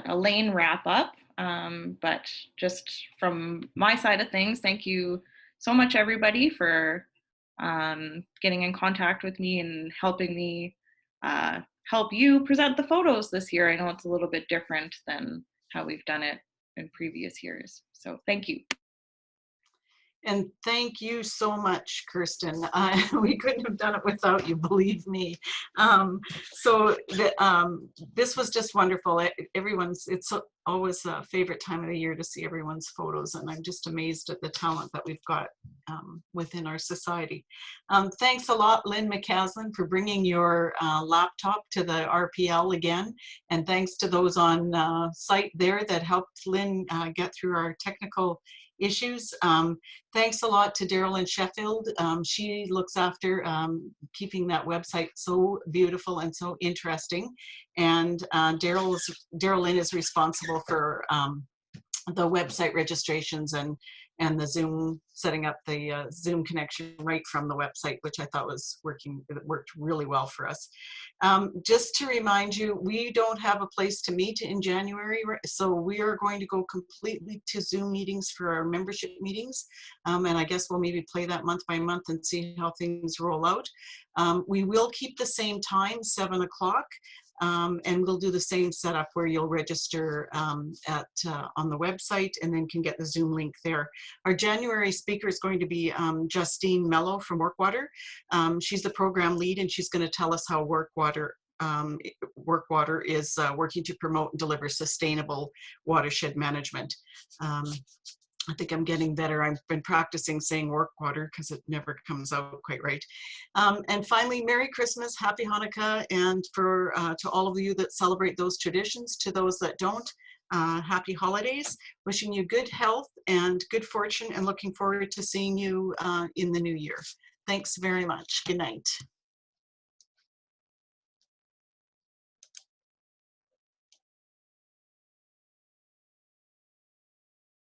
Elaine wrap up, but just from my side of things, thank you so much, everybody, for getting in contact with me and helping me help you present the photos this year. I know it's a little bit different than how we've done it in previous years. So thank you. And thank you so much, Kirsten. We couldn't have done it without you, believe me. This was just wonderful. It's always a favorite time of the year to see everyone's photos, and I'm just amazed at the talent that we've got within our society. Thanks a lot, Lynn McCaslin, for bringing your laptop to the RPL again, and thanks to those on site there that helped Lynn get through our technical issues. Thanks a lot to Daryl in Sheffield. She looks after keeping that website so beautiful and so interesting. And Daryl Lynn is responsible for the website registrations and the Zoom, setting up the Zoom connection right from the website, which I thought was worked really well for us. Just to remind you, we don't have a place to meet in January, so we are going to go completely to Zoom meetings for our membership meetings. And I guess we'll maybe play that month by month and see how things roll out. We will keep the same time, 7 o'clock. And we'll do the same setup where you'll register on the website and then can get the Zoom link there. Our January speaker is going to be Justine Mello from Workwater. She's the program lead, and she's going to tell us how Workwater is working to promote and deliver sustainable watershed management. I think I'm getting better. I've been practicing saying work water because it never comes out quite right. And finally, Merry Christmas, Happy Hanukkah, and for to all of you that celebrate those traditions, to those that don't, happy holidays. Wishing you good health and good fortune, and looking forward to seeing you in the new year. Thanks very much. Good night.